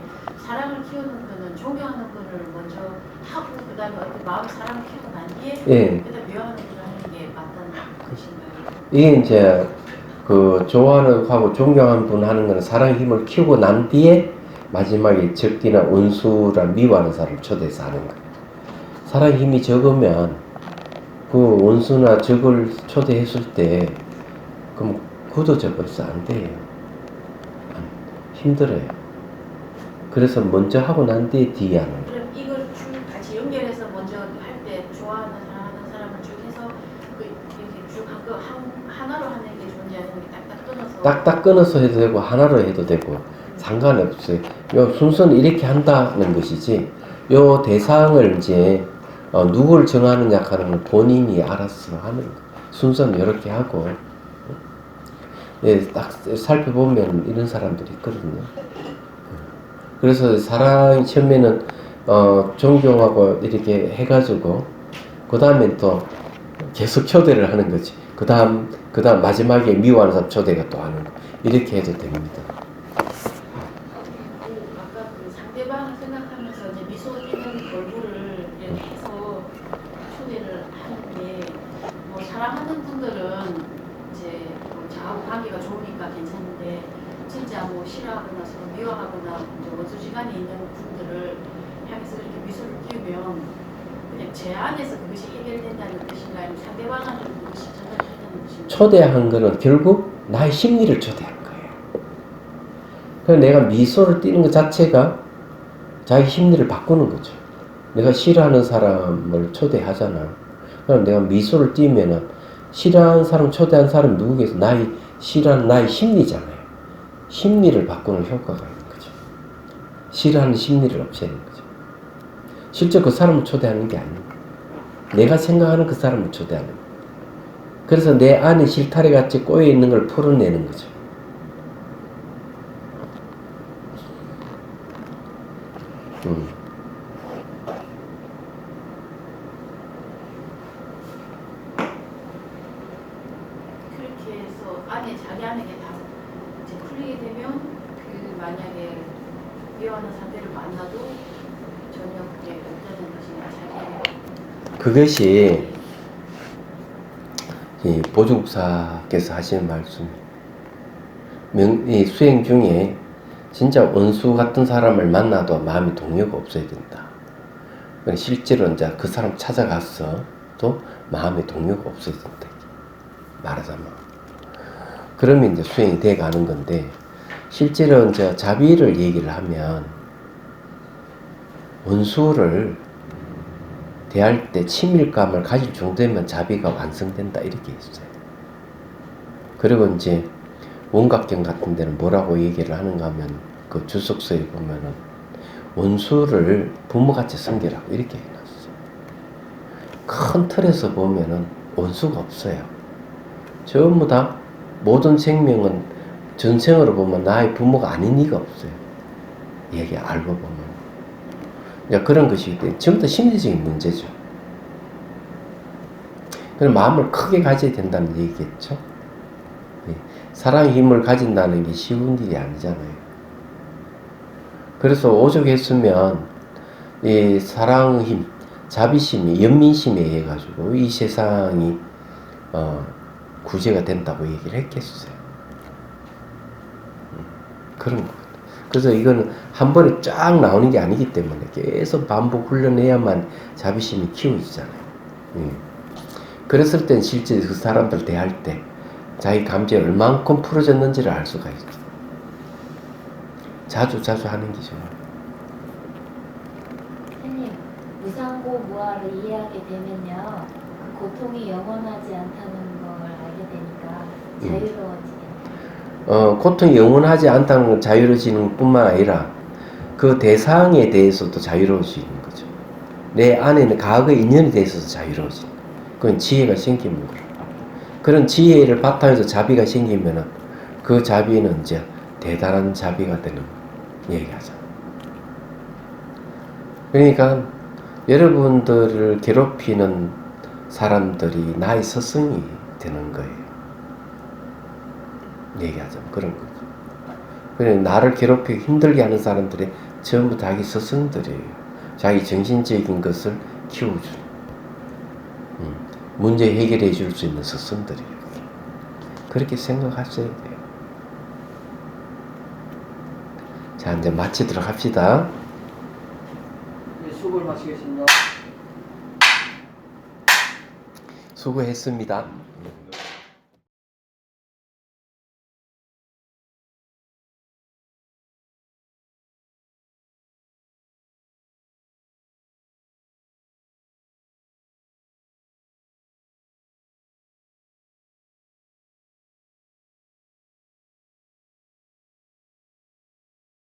사랑을 키우는 분은 존경하는 분을 먼저 하고 그다음에 어떻게 마음 사랑을 키우고 난 뒤에 예. 그다음에 미워하는 분을 하는 게 맞다는 뜻인가요? 이게 이제 그 좋아하는 하고 존경하는 분 하는 거는 사랑의 힘을 키우고 난 뒤에 마지막에 적기나 원수라 미워하는 사람을 초대해서 하는 거예요. 사랑의 힘이 적으면 그 원수나 적을 초대했을 때 그럼 굳어져 버려서 안 돼요. 힘들어요. 그래서 먼저 하고 난 뒤에 뒤에 하는 거예요. 그럼 이걸 쭉 같이 연결해서 먼저 할 때 좋아하는 사랑하는 사람을 쭉 해서 그 이렇게 쭉 하나로 하는 게 좋은지 아니면 딱딱 끊어서 딱딱 끊어서 해도 되고 하나로 해도 되고 상관이 없어요. 요 순서는 이렇게 한다는 것이지 요 대상을 이제 누구를 정하느냐 하는 건 본인이 알아서 하는 거예요. 순서는 이렇게 하고 예, 딱 살펴보면 이런 사람들이 있거든요. 그래서 사랑이 처음에는 존경하고 이렇게 해가지고 그 다음에 또 계속 초대를 하는 거지. 그 다음 마지막에 미워하는 사람 초대가 또 하는 거. 이렇게 해도 됩니다. 아까 그 상대방을 생각하면서 이제 미소 띄는 얼굴을 이렇게 해서 초대를 하는데 뭐 사랑하는 분들은 이제 뭐 저하고 관계가 좋으니까 괜찮은데 진짜 뭐 싫어하거나 서로 미워하거나 이제 원수지간에 있는 분들을 향해서 이렇게 미소를 띄우면 그냥 제 안에서 그것이 해결된다는 뜻인가요? 아니면 상대방한테 그것이 전달된다는 뜻인가요? 초대한 거는 결국 나의 심리를 초대한 거예요. 그래서 내가 미소를 띠는 것 자체가 자기 심리를 바꾸는 거죠. 내가 싫어하는 사람을 초대하잖아. 그럼 내가 미소를 띠면은 싫어하는 사람 초대한 사람 누구겠어? 싫어하는 나의 심리잖아요. 심리를 바꾸는 효과가 있는 거죠. 싫어하는 심리를 없애는 거죠. 실제 그 사람을 초대하는 게 아니에요. 내가 생각하는 그 사람을 초대하는 거예요. 그래서 내 안에 실타래 같이 꼬여 있는 걸 풀어내는 거죠. 그렇게 해서 안에 자기 안에 게 다 이제 풀리게 되면 그 만약에 미워하는 상대를 만나도 전혀 그게 없다는 것인가 자기 그것이 이 보조국사께서 하시는 말씀, 이 수행 중에 진짜 원수 같은 사람을 만나도 마음이 동요가 없어야 된다. 실제로 이제 그 사람 찾아가서 또 마음에 동요가 없어야 된다. 말하자면. 그러면 이제 수행이 돼 가는 건데, 실제로 이제 자비를 얘기를 하면, 원수를 대할 때 친밀감을 가질 정도면 자비가 완성된다. 이렇게 했어요. 그리고 이제 원각경 같은 데는 뭐라고 얘기를 하는가 하면, 그 주석서에 보면은, 원수를 부모같이 섬기라고 이렇게 해놨어요. 큰 틀에서 보면은 원수가 없어요. 전부 다 모든 생명은 전생으로 보면 나의 부모가 아닌 이가 없어요. 얘기 알고 보면. 그러니까 그런 것이기 때문에 전부 다 심리적인 문제죠. 그런 마음을 크게 가져야 된다는 얘기겠죠. 예. 사랑의 힘을 가진다는 게 쉬운 일이 아니잖아요. 그래서 오죽했으면 이 사랑의 힘, 자비심이 연민심에 의해 가지고 이 세상이 구제가 된다고 얘기를 했겠어요. 그런 것. 그래서 이거는 한 번에 쫙 나오는 게 아니기 때문에 계속 반복 훈련해야만 자비심이 키워지잖아요. 그랬을 땐 실제 그 사람들 대할 때 자기 감정이 얼만큼 풀어졌는지를 알 수가 있죠. 자주 하는 게죠. 선생님, 무상고무아를 이해하게 되면요, 그 고통이 영원하지 않다는 걸 알게 되니까 자유로워지겠네요. 고통이 영원하지 않다는 건 자유로워지는 뿐만 아니라 그 대상에 대해서도 자유로워지는 거죠. 내 안에 있는 과거의 인연에 대해서도 자유로워지는 거예요. 그건 지혜가 생기는 거예요. 그런 지혜를 바탕에서 자비가 생기면은 그 자비는 이제 대단한 자비가 되는 얘기하죠. 그러니까 여러분들을 괴롭히는 사람들이 나의 스승이 되는 거예요. 얘기하자면 그런 거죠. 그래 나를 괴롭히기 힘들게 하는 사람들이 전부 자기 스승들이에요. 자기 정신적인 것을 키워주는 문제 해결해 줄 수 있는 스승들이에요. 그렇게 생각하셔야 돼요. 자, 이제 마치도록 합시다. 네, 수고를 마치겠습니다. 수고했습니다.